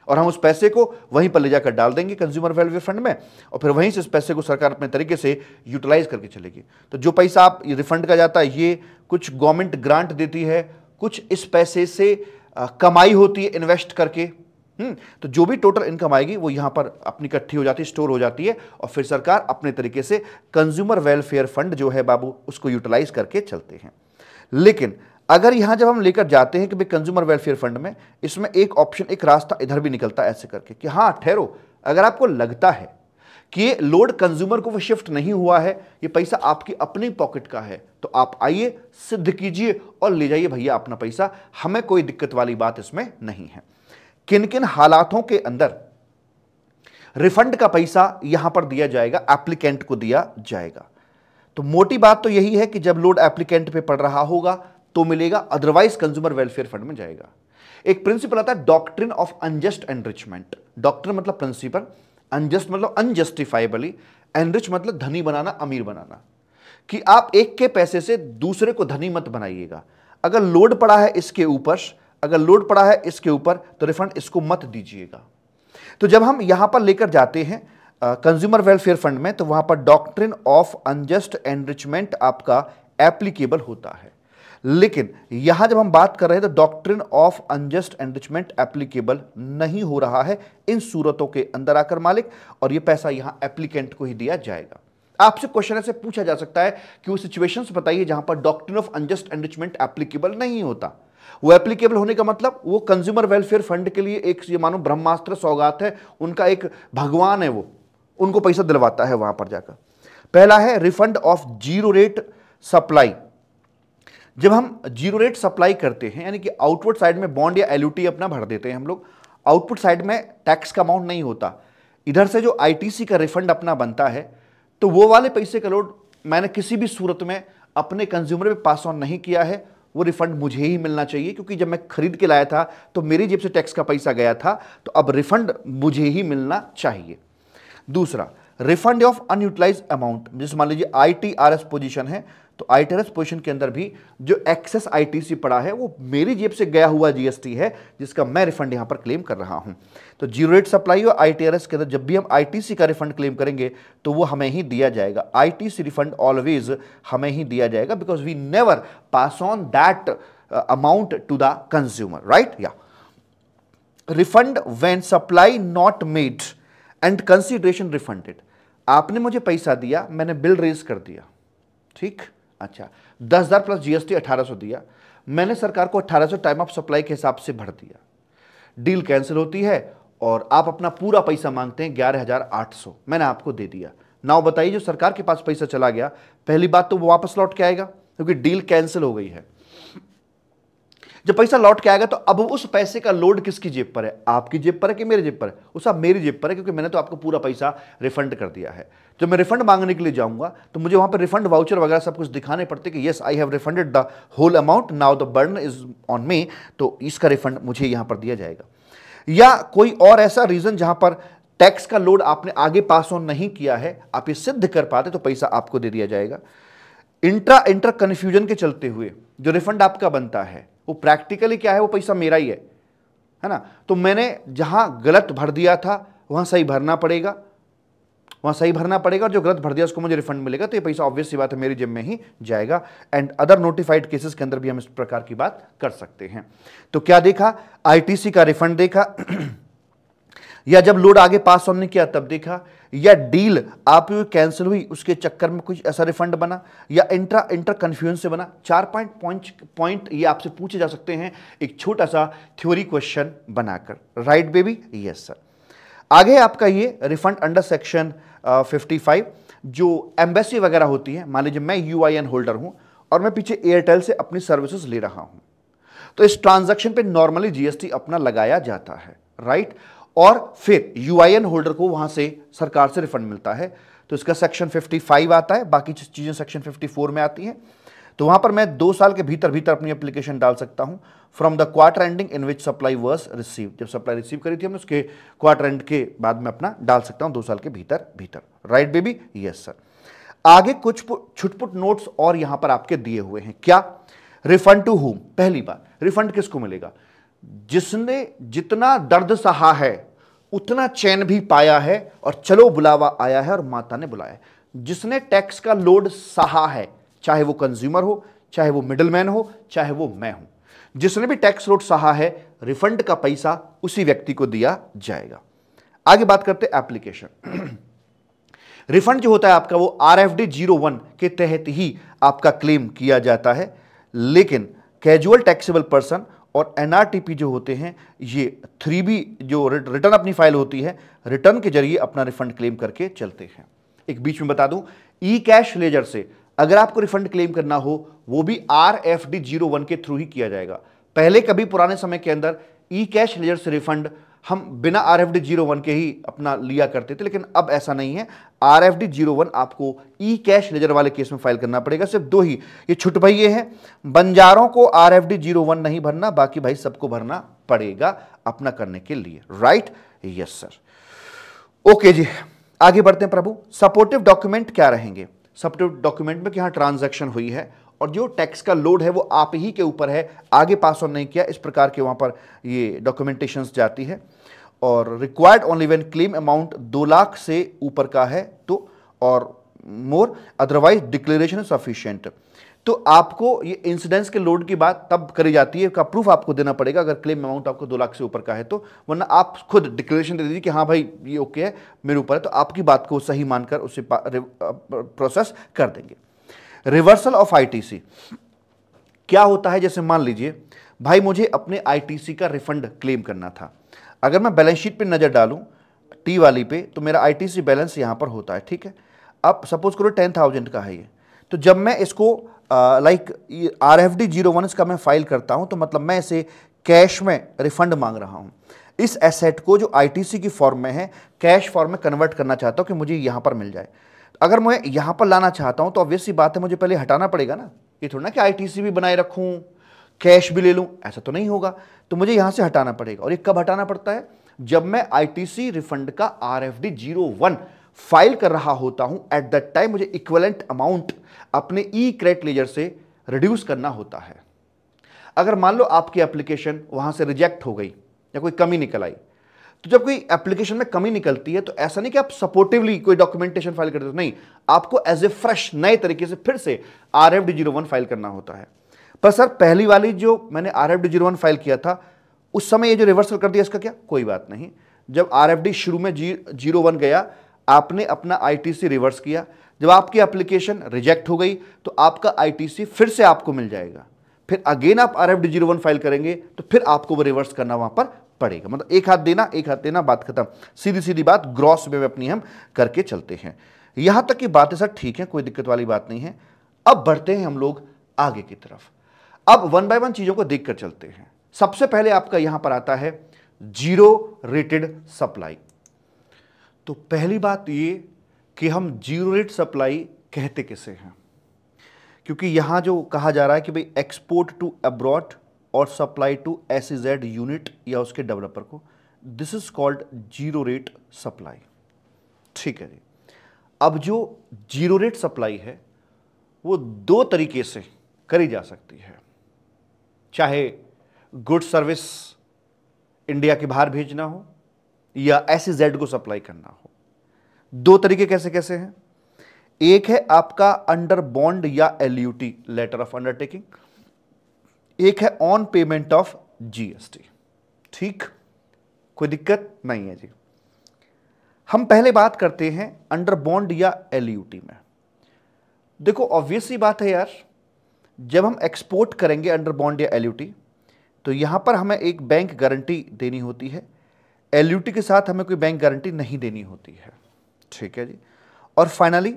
Speaker 1: और हम उस पैसे को वहीं पर ले जाकर डाल देंगे कंज्यूमर वेलफेयर फंड में, और फिर वहीं से इस पैसे को सरकार अपने तरीके से यूटिलाइज करके चलेगी। तो जो पैसा आप रिफंड का जाता है, ये कुछ गवर्नमेंट ग्रांट देती है, कुछ इस पैसे से कमाई होती है इन्वेस्ट करके। तो जो भी टोटल इनकम आएगी वो यहां पर अपनी इकट्ठी हो जाती है, स्टोर हो जाती है, और फिर सरकार अपने तरीके से कंज्यूमर वेलफेयर फंड जो है बाबू उसको यूटिलाइज करके चलते हैं। लेकिन अगर यहां जब हम लेकर जाते हैं कि भाई कंज्यूमर वेलफेयर फंड में, इसमें एक ऑप्शन, एक रास्ता इधर भी निकलता है ऐसे करके कि हाँ ठहरो, अगर आपको लगता है कि ये लोड कंज्यूमर को वो शिफ्ट नहीं हुआ है, ये पैसा आपकी अपनी पॉकेट का है, तो आप आइए, सिद्ध कीजिए और ले जाइए भैया अपना पैसा, हमें कोई दिक्कत वाली बात इसमें नहीं है। किन किन हालातों के अंदर रिफंड का पैसा यहां पर दिया जाएगा, एप्लीकेंट को दिया जाएगा? तो मोटी बात तो यही है कि जब लोड एप्लीकेंट पे पड़ रहा होगा तो मिलेगा, अदरवाइज कंज्यूमर वेलफेयर फंड में जाएगा। एक प्रिंसिपल आता है doctrine of unjust enrichment. Doctrine मतलब प्रिंसिपल, अनजस्ट मतलब अनजस्टिफाइबली, एनरिच मतलब धनी बनाना, अमीर बनाना, कि आप एक के पैसे से दूसरे को धनी मत बनाइएगा। अगर लोड पड़ा है इसके ऊपर, अगर लोड पड़ा है इसके ऊपर, तो रिफंड इसको मत दीजिएगा। तो जब हम यहां पर लेकर जाते हैं कंज्यूमर वेलफेयर फंड में, तो वहां पर डॉक्ट्रिन ऑफ अनजस्ट एनरिचमेंट आपका एप्लीकेबल होता है। लेकिन यहां जब हम बात कर रहे हैं तो doctrine of unjust enrichment applicable नहीं हो रहा है इन सूरतों के अंदर आकर मालिक, और यह पैसा यहां एप्लीकेंट को ही दिया जाएगा। आपसे क्वेश्चन ऐसे पूछा जा सकता है कि वो सिचुएशंस बताइए जहां पर doctrine of unjust enrichment applicable नहीं होता। वो एप्लीकेबल होने का मतलब वो कंज्यूमर वेलफेयर फंड के लिए एक ये मानो ब्रह्मास्त्र सौगात है, उनका एक भगवान है, वो उनको पैसा दिलवाता है वहां पर जाकर। पहला है refund of zero rate supply. जब हम जीरो रेट सप्लाई करते हैं यानी कि आउटपुट साइड में बॉन्ड या एलयूटी अपना भर देते हैं हम लोग, आउटपुट साइड में टैक्स का अमाउंट नहीं होता, इधर से जो आईटीसी का रिफंड अपना बनता है, तो वो वाले पैसे का लोड मैंने किसी भी सूरत में अपने कंज्यूमर पे पास ऑन नहीं किया है, वो रिफंड मुझे ही मिलना चाहिए, क्योंकि जब मैं खरीद के लाया था तो मेरी जेब से टैक्स का पैसा गया था, तो अब रिफंड मुझे ही मिलना चाहिए। दूसरा, रिफंड ऑफ अनयूटिलाइज अमाउंट। जैसे मान लीजिए आईटीआरएस पोजीशन है, तो आईटीआरएस पोजीशन के अंदर भी जो एक्सेस आईटीसी पड़ा है वो मेरी जेब से गया हुआ जीएसटी है, जिसका मैं रिफंड यहां पर क्लेम कर रहा हूं। तो जीरो रेट सप्लाई और आईटीआरएस के अंदर जब भी हम आईटीसी का रिफंड क्लेम करेंगे तो वो हमें ही दिया जाएगा। आईटीसी रिफंड ऑलवेज हमें ही दिया जाएगा, because we never pass on that amount to the consumer, right. या refund when supply not made and consideration refunded. आपने मुझे पैसा दिया, मैंने बिल रेज कर दिया, ठीक, अच्छा 10,000 प्लस जीएसटी 1800 दिया, मैंने सरकार को 1800 टाइम ऑफ सप्लाई के हिसाब से भर दिया, डील कैंसिल होती है और आप अपना पूरा पैसा मांगते हैं 11,800, मैंने आपको दे दिया। नाउ बताइए जो सरकार के पास पैसा चला गया, पहली बात तो वो वापस लौट के आएगा क्योंकि डील कैंसिल हो गई है। जब पैसा लौट के आएगा तो अब उस पैसे का लोड किसकी जेब पर है, आपकी जेब पर है कि मेरी जेब पर है? वो सब मेरी जेब पर है, क्योंकि मैंने तो आपको पूरा पैसा रिफंड कर दिया है। जब मैं रिफंड मांगने के लिए जाऊंगा तो मुझे वहां पर रिफंड वाउचर वगैरह सब कुछ दिखाने पड़ते कि yes I have refunded the whole amount, now the burden is on me, तो इसका रिफंड मुझे यहां पर दिया जाएगा। या कोई और ऐसा रीजन जहां पर टैक्स का लोड आपने आगे पास ऑन नहीं किया है, आप ये सिद्ध कर पाते तो पैसा आपको दे दिया जाएगा। इंटर कन्फ्यूजन के चलते हुए जो रिफंड आपका बनता है वो प्रैक्टिकली क्या है, वो पैसा मेरा ही है ना, तो मैंने जहां गलत भर दिया था वहां सही भरना पड़ेगा, वहां सही भरना पड़ेगा, और जो गलत भर दिया उसको मुझे रिफंड मिलेगा, तो ये पैसा ऑब्वियस सी बात है मेरी जेब में ही जाएगा। एंड अदर नोटिफाइड केसेस के अंदर भी हम इस प्रकार की बात कर सकते हैं। तो क्या देखा, आईटीसी का रिफंड देखा, या जब लोड आगे पास ऑन नहीं किया तब देखा, या डील आप कैंसिल हुई उसके चक्कर में कुछ ऐसा रिफंड बना, या इंटर कन्फ्यूजन से बना। 4 पॉइंट ये आपसे पूछे जा सकते हैं एक छोटा सा थ्योरी क्वेश्चन बनाकर, राइट बेबी, यस सर। आगे आपका ये रिफंड अंडर सेक्शन 55 जो एम्बेसी वगैरह होती है, मान लीजिए मैं यूआईएन होल्डर हूं और मैं पीछे एयरटेल से अपनी सर्विसेज ले रहा हूं, तो इस ट्रांजैक्शन पे नॉर्मली जीएसटी अपना लगाया जाता है, राइट, और फिर यूआईएन होल्डर को वहां से सरकार से रिफंड मिलता है, तो इसका सेक्शन 55 आता है, बाकी चीजें सेक्शन 54 में आती हैं। तो वहां पर मैं 2 साल के भीतर अपनी एप्लीकेशन डाल सकता हूं from the quarter ending in which supply was receive. जब सप्लाई रिसीव करी थी हमने उसके क्वार्टर एंड के बाद में अपना डाल सकता हूं 2 साल के भीतर, राइट बेबी, यस सर। आगे कुछ छुटपुट नोट्स और यहां पर आपके दिए हुए हैं। क्या, रिफंड टू हुम। पहली बात, रिफंड किसको मिलेगा? जिसने जितना दर्द सहा है उतना चैन भी पाया है, और चलो बुलावा आया है और माता ने बुलाया है। जिसने टैक्स का लोड सहा है, चाहे वो कंज्यूमर हो, चाहे वो मिडलमैन हो, चाहे वो मैं हूं, जिसने भी टैक्स लोड सहा है, रिफंड का पैसा उसी व्यक्ति को दिया जाएगा। आगे बात करते हैं एप्लीकेशन। रिफंड जो होता है आपका वो RFD 01 के तहत ही आपका क्लेम किया जाता है, लेकिन कैजुअल टैक्सेबल पर्सन और NRTP जो होते हैं, ये 3B जो रिटर्न अपनी फाइल होती है, रिटर्न के जरिए अपना रिफंड क्लेम करके चलते हैं। एक बीच में बता दूं, ई कैश लेजर से अगर आपको रिफंड क्लेम करना हो वो भी RFD 01 के थ्रू ही किया जाएगा। पहले कभी पुराने समय के अंदर ई कैश लेजर से रिफंड हम बिना RFD 01 के ही अपना लिया करते थे, लेकिन अब ऐसा नहीं है। RFD 01 आपको ई कैश लेजर वाले केस में फाइल करना पड़ेगा। सिर्फ 2 ही ये छुट भइये हैं, बंजारों को RFD 01 नहीं भरना, बाकी भाई सबको भरना पड़ेगा अपना करने के लिए, राइट, यस सर। ओके जी, आगे बढ़ते हैं प्रभु। सपोर्टिव डॉक्यूमेंट क्या रहेंगे? सपोर्टिव डॉक्यूमेंट में कि हाँ ट्रांजैक्शन हुई है और जो टैक्स का लोड है वो आप ही के ऊपर है, आगे पास ऑन नहीं किया, इस प्रकार के वहां पर ये डॉक्यूमेंटेशंस जाती है। और required only when claim amount 2 lakh से ऊपर का है तो, और मोर, अदरवाइज डिक्लेरेशन सफिशिएंट। तो आपको ये इंसिडेंस के लोड की बात तब करी जाती है, का प्रूफ आपको देना पड़ेगा अगर क्लेम अमाउंट आपको 2 लाख से ऊपर का है तो, वरना आप खुद डिक्लेरेशन दे दीजिए कि हाँ भाई ये ओके है, मेरे ऊपर है, तो आपकी बात को सही मानकर उसे प्रोसेस कर देंगे। रिवर्सल ऑफ आईटीसी क्या होता है? जैसे मान लीजिए भाई मुझे अपने आईटीसी का रिफंड क्लेम करना था, अगर मैं बैलेंस शीट पे नजर डालूं टी वाली पे तो मेरा आईटीसी बैलेंस यहां पर होता है, ठीक है। अब सपोज करो 10,000 का है ये, तो जब मैं इसको लाइक RFD 01 इसका मैं फाइल करता हूं तो मतलब मैं इसे कैश में रिफंड मांग रहा हूं। इस एसेट को जो आईटीसी की फॉर्म में है कैश फॉर्म में कन्वर्ट करना चाहता हूं कि मुझे यहां पर मिल जाए। अगर मैं यहां पर लाना चाहता हूं तो ऑब्वियस सी बात है मुझे पहले हटाना पड़ेगा ना, ये थोड़ा ना कि आईटीसी भी बनाए रखूं कैश भी ले लूं, ऐसा तो नहीं होगा, तो मुझे यहां से हटाना पड़ेगा। और ये कब हटाना पड़ता है? जब मैं आईटीसी रिफंड का RFD 01 फाइल कर रहा होता हूं, एट दैट टाइम मुझे इक्विवेलेंट अमाउंट अपने ई क्रेडिट लेजर से रिड्यूस करना होता है। अगर मान लो आपकी एप्लीकेशन वहां से रिजेक्ट हो गई या कोई कमी निकल आई, तो जब कोई एप्लीकेशन में कमी निकलती है तो ऐसा नहीं कि आप सपोर्टिवली कोई डॉक्यूमेंटेशन फाइल करते हो, नहीं, आपको एज ए फ्रेश नए तरीके से फिर से RFD 01 फाइल करना होता है। पर सर पहली वाली जो मैंने RFD 01 फाइल किया था उस समय ये जो रिवर्सल कर दिया इसका क्या? कोई बात नहीं, जब RFD शुरू में 01 गया आपने अपना ITC रिवर्स किया, जब आपकी एप्लीकेशन रिजेक्ट हो गई तो आपका ITC फिर से आपको मिल जाएगा, फिर अगेन आप RFD 01 फाइल करेंगे तो फिर आपको वो रिवर्स करना वहां पर पड़ेगा। मतलब एक हाथ देना एक हाथ देना, बात खत्म। सीधी सीधी बात ग्रॉस वे में अपनी हम करके चलते हैं। यहां तक की बातें सर ठीक है, कोई दिक्कत वाली बात नहीं है। अब बढ़ते हैं हम लोग आगे की तरफ। अब 1 बाय 1 चीजों को देखकर चलते हैं। सबसे पहले आपका यहां पर आता है जीरो रेटेड सप्लाई। तो पहली बात ये कि हम जीरो रेट सप्लाई कहते किसे हैं, क्योंकि यहां जो कहा जा रहा है कि भाई एक्सपोर्ट टू अब्रॉड और सप्लाई टू SEZ यूनिट या उसके डेवलपर को, this is called zero rate supply. ठीक है जी। अब जो जीरो रेट सप्लाई है वो 2 तरीके से करी जा सकती है, चाहे गुड सर्विस इंडिया के बाहर भेजना हो या SEZ को सप्लाई करना हो। 2 तरीके कैसे कैसे हैं? एक है आपका अंडर बॉन्ड या LUT लेटर ऑफ अंडरटेकिंग, एक है ऑन पेमेंट ऑफ GST। ठीक, कोई दिक्कत नहीं है जी। हम पहले बात करते हैं अंडर बॉन्ड या LUT में। देखो ऑब्वियस सी बात है यार, जब हम एक्सपोर्ट करेंगे अंडर बॉन्ड या LUT तो यहां पर हमें एक बैंक गारंटी देनी होती है, LUT के साथ हमें कोई बैंक गारंटी नहीं देनी होती है। ठीक है जी। और फाइनली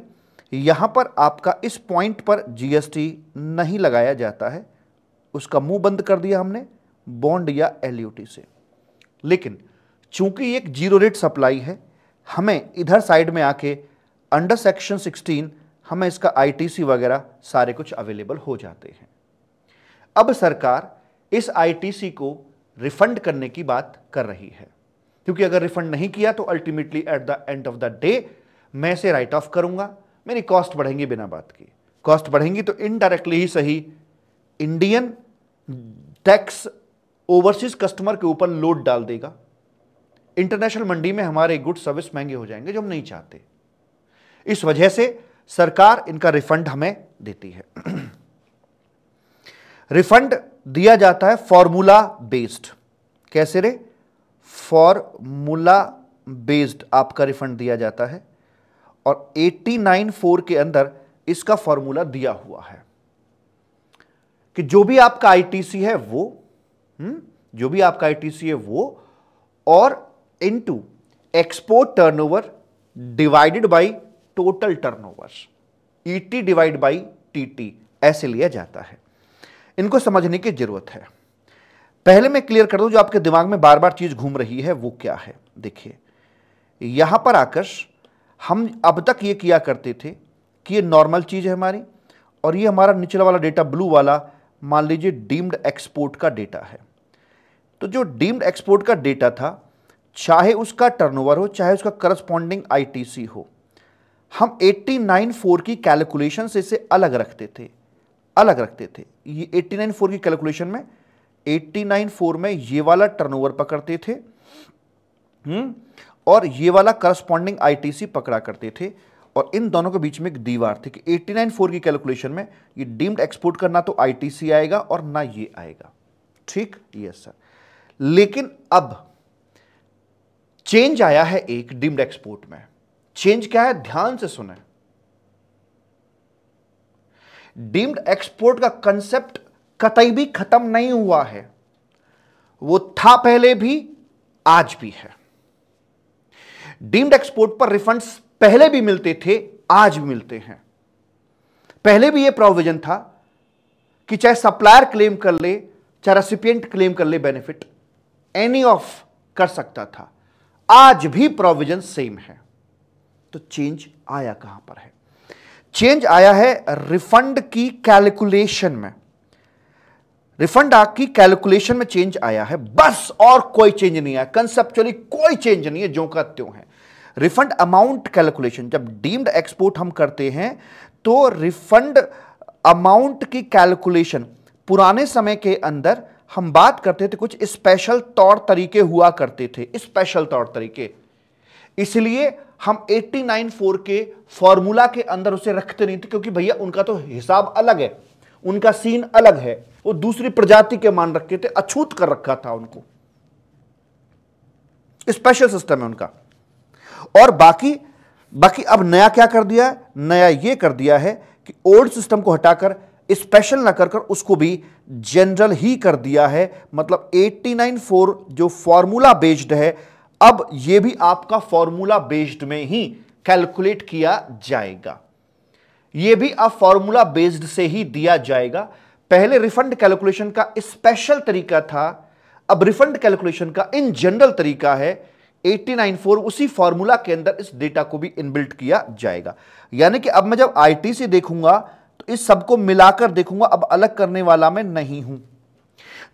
Speaker 1: यहां पर आपका इस पॉइंट पर GST नहीं लगाया जाता है, उसका मुंह बंद कर दिया हमने बॉन्ड या LUT से। लेकिन चूंकि एक जीरो रेट सप्लाई है, हमें इधर साइड में आके अंडर सेक्शन 16 हमें इसका ITC वगैरह सारे कुछ अवेलेबल हो जाते हैं। अब सरकार इस ITC को रिफंड करने की बात कर रही है, क्योंकि अगर रिफंड नहीं किया तो ultimately at the end of the day मैं इसे राइट ऑफ करूंगा, मेरी कॉस्ट बढ़ेंगी। बिना बात की कॉस्ट बढ़ेंगी तो इनडायरेक्टली ही सही इंडियन टैक्स ओवरसीज कस्टमर के ऊपर लोड डाल देगा। इंटरनेशनल मंडी में हमारे गुड सर्विस महंगे हो जाएंगे, जो हम नहीं चाहते। इस वजह से सरकार इनका रिफंड हमें देती है। रिफंड दिया जाता है फॉर्मूला बेस्ड। कैसे रे? फॉर्मूला बेस्ड आपका रिफंड दिया जाता है और 89(4) के अंदर इसका फॉर्मूला दिया हुआ है कि जो भी आपका ITC है वो जो भी आपका ITC है वो और into export turnover divided by total turnover, ET divide by TT ऐसे लिया जाता है। इनको समझने की जरूरत है। पहले मैं क्लियर कर दूं, जो आपके दिमाग में बार बार चीज घूम रही है वो क्या है। देखिए यहां पर आकर हम अब तक ये किया करते थे कि ये नॉर्मल चीज है हमारी, और ये हमारा निचला वाला डेटा ब्लू वाला मान लीजिए डीम्ड एक्सपोर्ट का डेटा है। तो जो डीम्ड एक्सपोर्ट का डेटा था, चाहे उसका टर्नओवर हो चाहे उसका करस्पॉन्डिंग ITC हो, हम 89(4) की कैलकुलेशन से इसे अलग रखते थे। ये 89(4) की कैलकुलेशन में 89(4) में ये वाला टर्नओवर पकड़ते थे और ये वाला करस्पॉन्डिंग ITC पकड़ा करते थे, और इन दोनों के बीच में एक दीवार थी कि 89.4 की कैलकुलेशन में ये डीम्ड एक्सपोर्ट करना तो आईटीसी आएगा और ना ये आएगा। ठीक, यस सर। लेकिन अब चेंज आया है एक डीम्ड एक्सपोर्ट में। चेंज क्या है, ध्यान से सुने। डीम्ड एक्सपोर्ट का कंसेप्ट कतई भी खत्म नहीं हुआ है, वो था पहले भी, आज भी है। डीम्ड एक्सपोर्ट पर रिफंड्स पहले भी मिलते थे, आज भी मिलते हैं। पहले भी यह प्रोविजन था कि चाहे सप्लायर क्लेम कर ले, चाहे रेसिपिएंट क्लेम कर ले बेनिफिट, एनी ऑफ कर सकता था। आज भी प्रोविजन सेम है। तो चेंज आया कहां पर है? चेंज आया है रिफंड की कैलकुलेशन में। रिफंड की कैलकुलेशन में चेंज आया है, बस, और कोई चेंज नहीं आया। कंसेप्चुअली कोई चेंज नहीं है, जो का त्यों है। रिफंड अमाउंट कैलकुलेशन, जब डीम्ड एक्सपोर्ट हम करते हैं तो रिफंड अमाउंट की कैलकुलेशन पुराने समय के अंदर हम बात करते थे, कुछ स्पेशल तौर तरीके हुआ करते थे, स्पेशल तौर तरीके। इसलिए हम 89.4 के फॉर्मूला के अंदर उसे रखते नहीं थे, क्योंकि भैया उनका तो हिसाब अलग है, उनका सीन अलग है, वो दूसरी प्रजाति के मान रखे थे, अछूत कर रखा था उनको, स्पेशल सिस्टम है उनका। और बाकी अब नया क्या कर दिया है? नया ये कर दिया है कि ओल्ड सिस्टम को हटाकर, स्पेशल ना कर उसको भी जनरल ही कर दिया है। मतलब 89.4 जो फॉर्मूला बेस्ड है, अब ये भी आपका फॉर्मूला बेस्ड में ही कैलकुलेट किया जाएगा। ये भी अब फॉर्मूला बेस्ड से ही दिया जाएगा। पहले रिफंड कैलकुलेशन का स्पेशल तरीका था, अब रिफंड कैलकुलेशन का इन जनरल तरीका है। 89.4 उसी फॉर्मूला के अंदर इस डेटा को भी इनबिल्ट किया जाएगा। यानी कि अब मैं जब आईटीसी देखूंगा तो इस सबको मिलाकर देखूंगा, अब अलग करने वाला मैं नहीं हूं।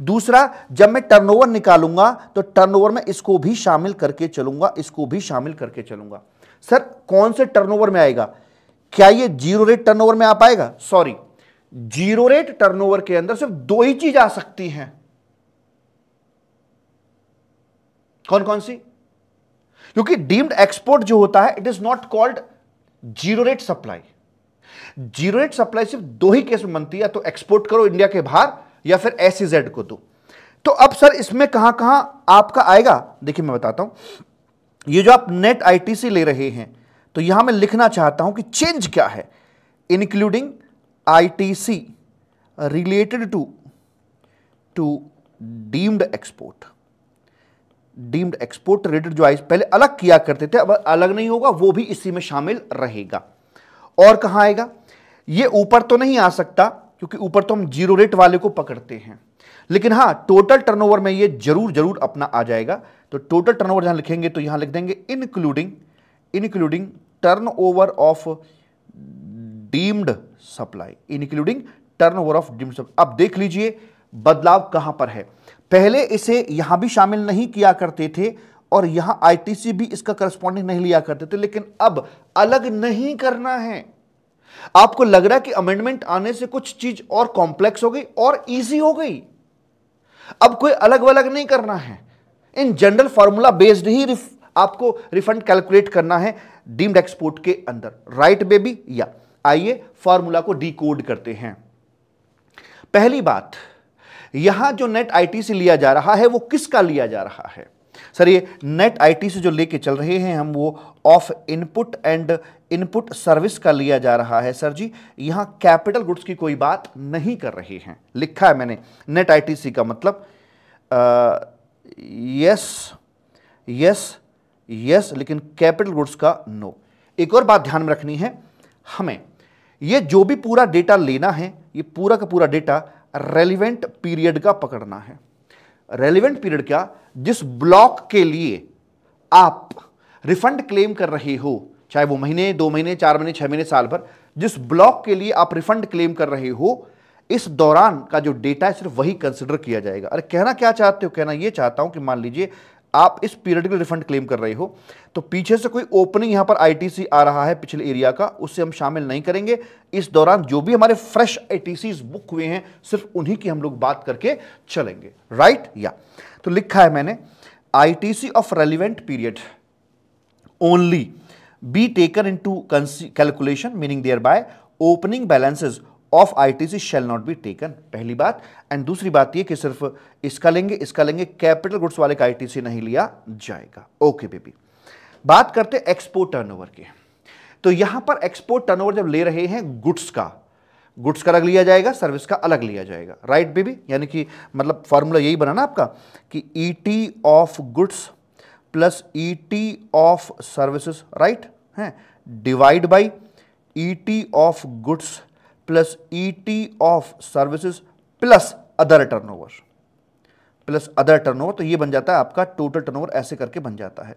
Speaker 1: दूसरा, जब मैं टर्नओवर निकालूंगा तो टर्नओवर में इसको भी शामिल करके चलूंगा, इसको भी शामिल करके चलूंगा। सर कौन से टर्नओवर में आएगा? क्या ये जीरो रेट टर्नओवर में आ पाएगा? सॉरी, जीरो रेट टर्नओवर के अंदर सिर्फ दो ही चीज आ सकती हैं। कौन कौन सी? क्योंकि डीम्ड एक्सपोर्ट जो होता है, it is not called zero rate supply. Zero rate supply सिर्फ दो ही केस में बनती है, या तो एक्सपोर्ट करो इंडिया के बाहर, या फिर SEZ को दो। तो अब सर इसमें कहां कहां आपका आएगा? देखिए मैं बताता हूं। ये जो आप नेट आईटीसी ले रहे हैं, तो यहां मैं लिखना चाहता हूं कि चेंज क्या है। Including ITC related to deemed export. Deemed export related जो आई पहले अलग किया करते थे, अब अलग नहीं होगा, वो भी इसी में शामिल रहेगा। और कहां आएगा? ये ऊपर तो नहीं आ सकता, क्योंकि ऊपर तो हम जीरो रेट वाले को पकड़ते हैं, लेकिन हां टोटल टर्नओवर में ये जरूर अपना आ जाएगा। तो टोटल टर्नओवर जहां लिखेंगे तो यहां लिख देंगे including turnover of deemed supply, including turnover of deemed supply. अब देख लीजिए बदलाव कहां पर है। पहले इसे यहां भी शामिल नहीं किया करते थे और यहां आईटीसी भी इसका करस्पॉन्डिंग नहीं लिया करते थे, लेकिन अब अलग नहीं करना है। आपको लग रहा है कि अमेंडमेंट आने से कुछ चीज और कॉम्प्लेक्स हो गई और इजी हो गई। अब कोई अलग अलग नहीं करना है, इन जनरल फॉर्मूला बेस्ड ही आपको रिफंड कैलकुलेट करना है डीम्ड एक्सपोर्ट के अंदर। Right baby? या आइए फॉर्मूला को डिकोड करते हैं। पहली बात, यहां जो नेट आईटीसी लिया जा रहा है वो किसका लिया जा रहा है? सर ये नेट आईटीसी जो लेके चल रहे हैं हम, वो of input and input service का लिया जा रहा है। सर जी यहां कैपिटल गुड्स की कोई बात नहीं कर रहे हैं। लिखा है मैंने नेट आईटीसी का मतलब यस, लेकिन कैपिटल गुड्स का नो। एक और बात ध्यान में रखनी है, हमें ये जो भी पूरा डेटा लेना है, ये पूरा का पूरा डेटा रेलिवेंट पीरियड का पकड़ना है। रेलिवेंट पीरियड क्या? जिस ब्लॉक के लिए आप रिफंड क्लेम कर रहे हो, चाहे वो महीने, 2 महीने, 4 महीने, 6 महीने, साल भर, जिस ब्लॉक के लिए आप रिफंड क्लेम कर रहे हो, इस दौरान का जो डेटा है सिर्फ वही कंसिडर किया जाएगा। अरे कहना क्या चाहते हो? कहना ये चाहता हूं कि मान लीजिए आप इस पीरियड के रिफंड क्लेम कर रहे हो, तो पीछे से कोई ओपनिंग यहां पर आईटीसी आ रहा है पिछले एरिया का, उससे हम शामिल नहीं करेंगे। इस दौरान जो भी हमारे फ्रेश आईटीसीज बुक हुए हैं, सिर्फ उन्हीं की हम लोग बात करके चलेंगे। राइट? या तो लिखा है मैंने ITC of relevant period only be taken into calculation, meaning thereby opening balances of ITC shall not be taken, पहली बात। एंड दूसरी बात ये कि सिर्फ इसका लेंगे, कैपिटल गुड्स वाले का आईटीसी नहीं लिया जाएगा। ओके बेबी, बात करते एक्सपोर्ट टर्नओवर के। तो यहां पर एक्सपोर्ट टर्नओवर जब ले रहे हैं गुड्स का अलग लिया जाएगा, सर्विस का अलग लिया जाएगा, राइट बेबी। यानी कि मतलब फॉर्मूला यही बना ना आपका कि ET of goods plus ET of services, right है, divide by ET of goods plus ET of services plus other turnover, तो ये बन जाता है आपका टोटल टर्नओवर, ऐसे करके बन जाता है।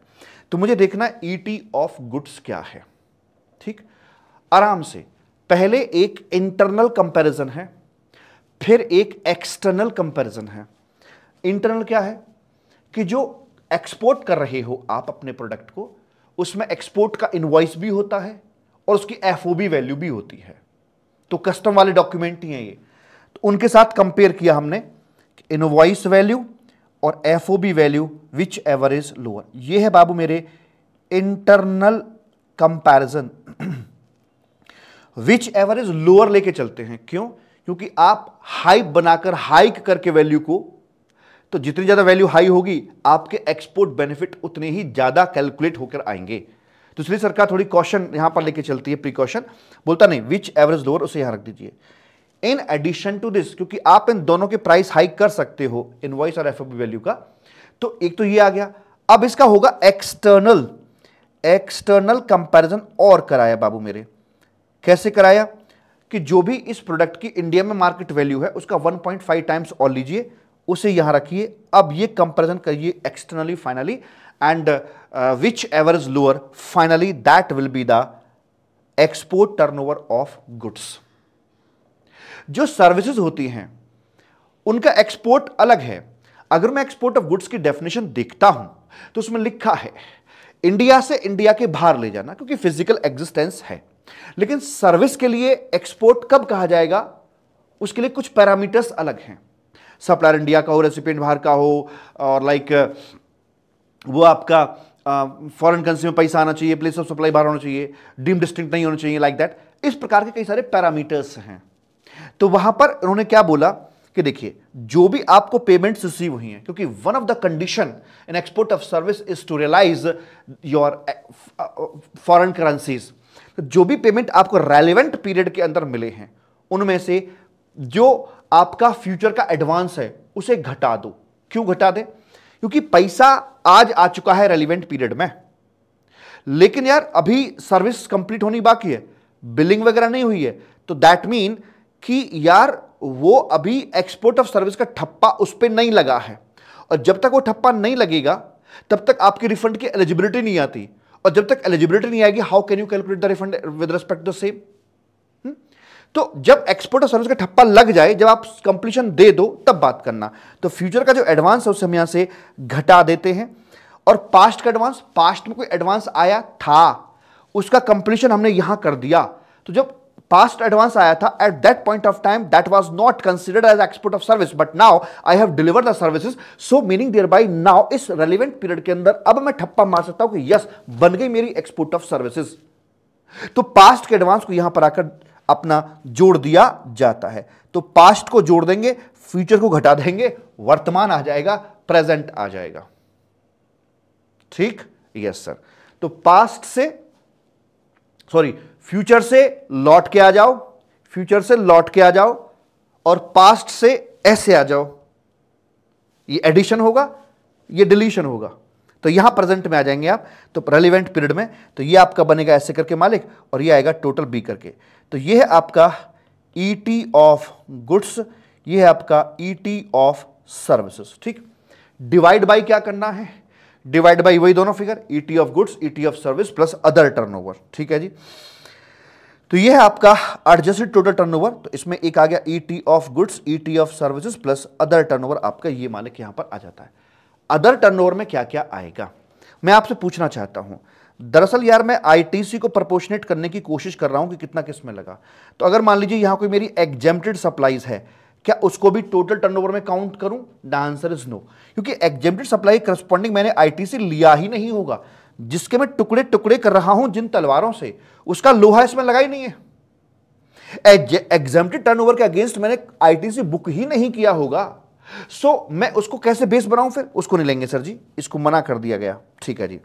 Speaker 1: तो मुझे देखना है ईटी ऑफ गुड्स क्या है, ठीक। आराम से पहले एक इंटरनल कंपैरिजन है, फिर एक एक्सटर्नल कंपैरिजन है। इंटरनल क्या है कि जो एक्सपोर्ट कर रहे हो आप अपने प्रोडक्ट को, उसमें एक्सपोर्ट का इनवॉइस भी होता है और उसकी एफओबी वैल्यू भी होती है, तो कस्टम वाले डॉक्यूमेंट ही हैं ये। तो उनके साथ कंपेयर किया हमने इनवॉइस वैल्यू और FOB value, which ever is lower. ये है बाबू मेरे internal comparison, which ever is lower लेके चलते हैं। क्यों? क्योंकि आप हाइक बनाकर हाइक करके वैल्यू को, तो जितनी ज्यादा वैल्यू हाई होगी आपके एक्सपोर्ट बेनिफिट उतने ही ज्यादा कैलकुलेट होकर आएंगे। तो इसलिए सरकार थोड़ी कॉशन यहां पर लेके चलती है, प्रिकॉशन बोलता नहीं, विच एवरेज लोअर, उसे यहां रख दीजिए। इन एडिशन टू दिस, क्योंकि आप इन दोनों के प्राइस हाइक कर सकते हो, इनवॉइस और एफओबी वैल्यू का, तो एक तो ये आ गया। अब इसका होगा एक्सटर्नल कंपैरिजन और कराया बाबू मेरे। कैसे कराया कि जो भी इस प्रोडक्ट की इंडिया में मार्केट वैल्यू है उसका 1.5 टाइम्स और लीजिए, उसे यहां रखिए। अब ये कंपैरिजन करिए externally finally, and which ever is lower finally that will be the export turnover of goods. जो सर्विसेज होती हैं उनका एक्सपोर्ट अलग है। अगर मैं एक्सपोर्ट ऑफ गुड्स की डेफिनेशन देखता हूं तो उसमें लिखा है इंडिया से इंडिया के बाहर ले जाना, क्योंकि फिजिकल एग्जिस्टेंस है। लेकिन सर्विस के लिए एक्सपोर्ट कब कहा जाएगा, उसके लिए कुछ पैरामीटर्स अलग हैं। सप्लायर इंडिया का हो, रेसिपिएंट बाहर का हो, और लाइक वो आपका फॉरेन करेंसी में पैसा आना चाहिए, प्लेस ऑफ सप्लाई बाहर होना चाहिए, डीम डिस्टिंक्ट नहीं होना चाहिए, लाइक दैट। इस प्रकार के कई सारे पैरामीटर्स हैं। तो वहां पर उन्होंने क्या बोला कि देखिए, जो भी आपको पेमेंट्स रिसीव हुई हैं, क्योंकि one of the condition in export of service is to realise your foreign currencies. जो भी पेमेंट आपको रेलेवेंट पीरियड के अंदर मिले हैं, उनमें से जो आपका फ्यूचर का एडवांस है उसे घटा दो। क्यों घटा दे? क्योंकि पैसा आज आ चुका है रेलिवेंट पीरियड में, लेकिन यार अभी सर्विस कंप्लीट होनी बाकी है, बिलिंग वगैरह नहीं हुई है, तो दैट मीन कि यार वो अभी एक्सपोर्ट ऑफ सर्विस का ठप्पा उस पर नहीं लगा है, और जब तक वो ठप्पा नहीं लगेगा तब तक आपकी रिफंड की एलिजिबिलिटी नहीं आती, और जब तक एलिजिबिलिटी नहीं आएगी how can you calculate the refund with respect to the same. तो जब एक्सपोर्ट ऑफ सर्विस का ठप्पा लग जाए, जब आप कंप्लीशन दे दो, तब बात करना। तो फ्यूचर का जो एडवांस है उसे हम यहां से घटा देते हैं, और पास्ट का एडवांस, पास्ट में कोई एडवांस आया था उसका कंप्लीशन हमने यहां कर दिया। तो जब पास्ट एडवांस आया था, at that point of time that was not considered as export of service, but now I have delivered the services, so meaning thereby now इस रेलिवेंट पीरियड के अंदर अब मैं ठप्पा मार सकता हूं कि यस बन गई मेरी एक्सपोर्ट ऑफ सर्विसेज। तो पास्ट के एडवांस को यहां पर आकर अपना जोड़ दिया जाता है। तो पास्ट को जोड़ देंगे, फ्यूचर को घटा देंगे, वर्तमान आ जाएगा, प्रेजेंट आ जाएगा। ठीक, यस सर। तो पास्ट से फ्यूचर से लौट के आ जाओ, फ्यूचर से लौट के आ जाओ, और पास्ट से ऐसे आ जाओ। ये एडिशन होगा, ये डिलीशन होगा, तो यहां प्रेजेंट में आ जाएंगे आप, तो रेलिवेंट पीरियड में। तो ये आपका बनेगा ऐसे करके मालिक, और ये आएगा टोटल बी करके। तो ये है आपका ईटी ऑफ गुड्स, ये है आपका ईटी ऑफ सर्विसेज। ठीक, डिवाइड बाय क्या करना है? डिवाइड बाय वही दोनों figure, ET of goods, ET of service plus other turnover. ठीक है जी। तो ये है आपका एडजस्टेड टोटल टर्नओवर। तो इसमें एक आ गया ET of goods, ET of services plus other turnover, आपका ये मालिक यहां पर आ जाता है। अदर टर्नओवर में क्या क्या आएगा, मैं आपसे पूछना चाहता हूं। दरअसल यार मैं आईटीसी को प्रोपोर्शनेट करने की कोशिश कर रहा हूं कि कितना किस में लगा। तो अगर मान लीजिए यहां कोई मेरी एग्जेम्प्टेड सप्लाईज है, क्या उसको भी टोटल टर्नओवर में काउंट करूं? द आंसर इज नो, क्योंकि एग्जेम्प्टेड सप्लाई करस्पॉन्डिंग मैंने आईटीसी लिया ही नहीं होगा। जिसके मैं टुकड़े टुकड़े कर रहा हूं जिन तलवारों से, उसका लोहा इसमें लगा ही नहीं है। एग्जेम्प्टेड टर्नओवर के अगेंस्ट मैंने आईटीसी बुक ही नहीं किया होगा, सो मैं उसको कैसे बेस बनाऊं? फिर उसको नहीं लेंगे सर जी, इसको मना कर दिया गया। ठीक है जी।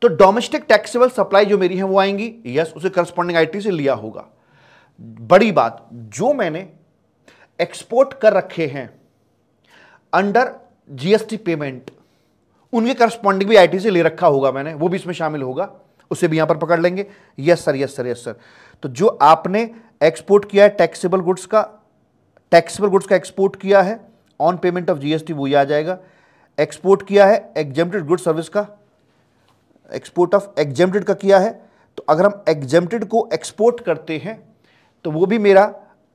Speaker 1: तो डोमेस्टिक टैक्सेबल सप्लाई जो मेरी है वो आएंगी, यस, उसे करस्पॉन्डिंग आईटी से लिया होगा। बड़ी बात, जो मैंने एक्सपोर्ट कर रखे हैं अंडर जीएसटी पेमेंट, उनके करस्पॉन्डिंग भी आईटी से ले रखा होगा मैंने, वो भी इसमें शामिल होगा, उसे भी यहां पर पकड़ लेंगे। Yes sir, yes sir, yes sir. तो जो आपने एक्सपोर्ट किया है टैक्सेबल गुड्स का एक्सपोर्ट किया है ऑन पेमेंट ऑफ जीएसटी, वो ये आ जाएगा। एक्सपोर्ट किया है एग्जेम्प्टेड गुड सर्विस का, एक्सपोर्ट ऑफ एग्जेम्प्टेड का किया है, तो अगर हम एग्जेम्प्टेड को एक्सपोर्ट करते हैं तो वो भी मेरा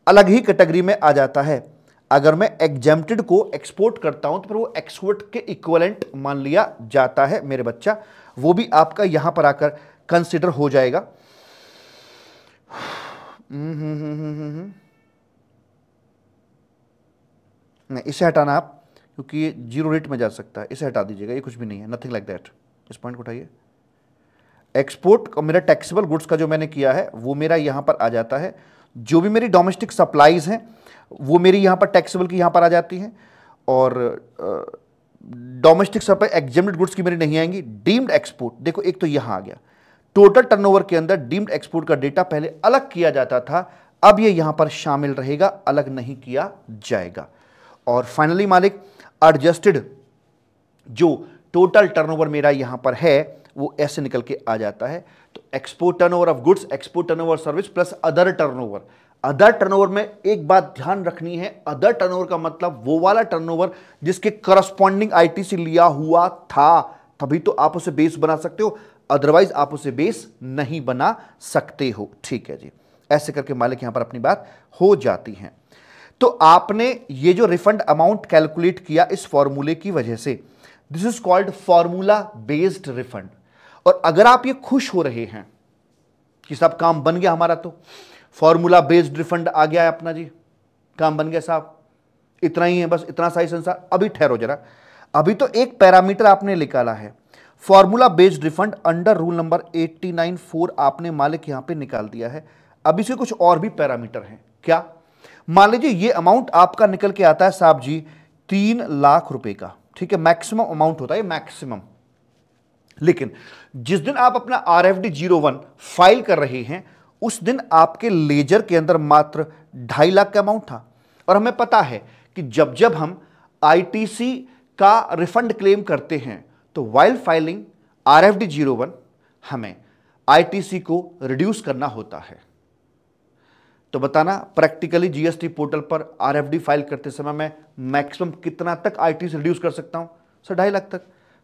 Speaker 1: अलग ही कैटेगरी में आ जाता है। अगर मैं एग्जेम्प्टेड को एक्सपोर्ट करता हूं तो फिर वो एक्सपोर्ट के इक्विवेलेंट मान लिया जाता है मेरे बच्चा, वो भी आपका यहां पर आकर कंसीडर हो जाएगा। नहीं, इसे हटाना आप, क्योंकि ये जीरो रेट में जा सकता है, इसे हटा दीजिएगा, ये कुछ भी नहीं है, नथिंग लाइक दैट। इस पॉइंट को उठाइए। एक्सपोर्ट मेरा टैक्सेबल गुड्स का जो मैंने किया है वो मेरा यहां पर आ जाता है। जो भी मेरी डोमेस्टिक सप्लाईज हैं वो मेरी यहां पर टैक्सेबल की यहां पर आ जाती हैं, और डोमेस्टिक सप्लाई एग्जेम्प्टेड गुड्स की मेरी नहीं आएंगी। डीम्ड एक्सपोर्ट, देखो एक तो यहां आ गया, टोटल टर्नओवर के अंदर डीम्ड एक्सपोर्ट का डेटा पहले अलग किया जाता था, अब ये यहां पर शामिल रहेगा, अलग नहीं किया जाएगा। और फाइनली मालिक, एडजस्टेड जो टोटल टर्नओवर मेरा यहां पर है वो ऐसे निकल के आ जाता है। तो export turnover of goods, export turnover service plus other turnover. Other turnover में एक बात ध्यान रखनी है, अदर टर्नओवर का मतलब वो वाला टर्नओवर जिसके करस्पॉन्डिंग आईटीसी लिया हुआ था, तभी तो आप उसे बेस बना सकते हो, अदरवाइज आप उसे बेस नहीं बना सकते हो। ठीक है जी, ऐसे करके मालिक यहां पर अपनी बात हो जाती है। तो आपने ये जो रिफंड अमाउंट कैलकुलेट किया इस फॉर्मूले की वजह से, this is called formula based refund. और अगर आप ये खुश हो रहे हैं कि साहब काम बन गया हमारा, तो फॉर्मूला बेस्ड रिफंड आ गया है अपना जी, काम बन गया साहब, इतना ही है बस, इतना सा ही संसार। अभी ठहरो जरा, अभी तो एक पैरामीटर आपने निकाला है, formula based refund under rule number 89(4) आपने मालिक यहां पे निकाल दिया है। अब इसके कुछ और भी पैरामीटर हैं। क्या? मान लीजिए ये अमाउंट आपका निकल के आता है साहब जी 3 लाख रुपए का, ठीक है, मैक्सिमम अमाउंट होता है, मैक्सिमम। लेकिन जिस दिन आप अपना RFD 01 फाइल कर रहे हैं उस दिन आपके लेजर के अंदर मात्र 2.5 लाख का अमाउंट था। और हमें पता है कि जब जब हम ITC का रिफंड क्लेम करते हैं तो वाइल फाइलिंग RFD 01 हमें ITC को रिड्यूस करना होता है। तो बताना प्रैक्टिकली जीएसटी पोर्टल पर RFD फाइल करते समय मैं मैक्सिमम कितना तक ITC रिड्यूस कर सकता हूं? सर 2.5 लाख तक।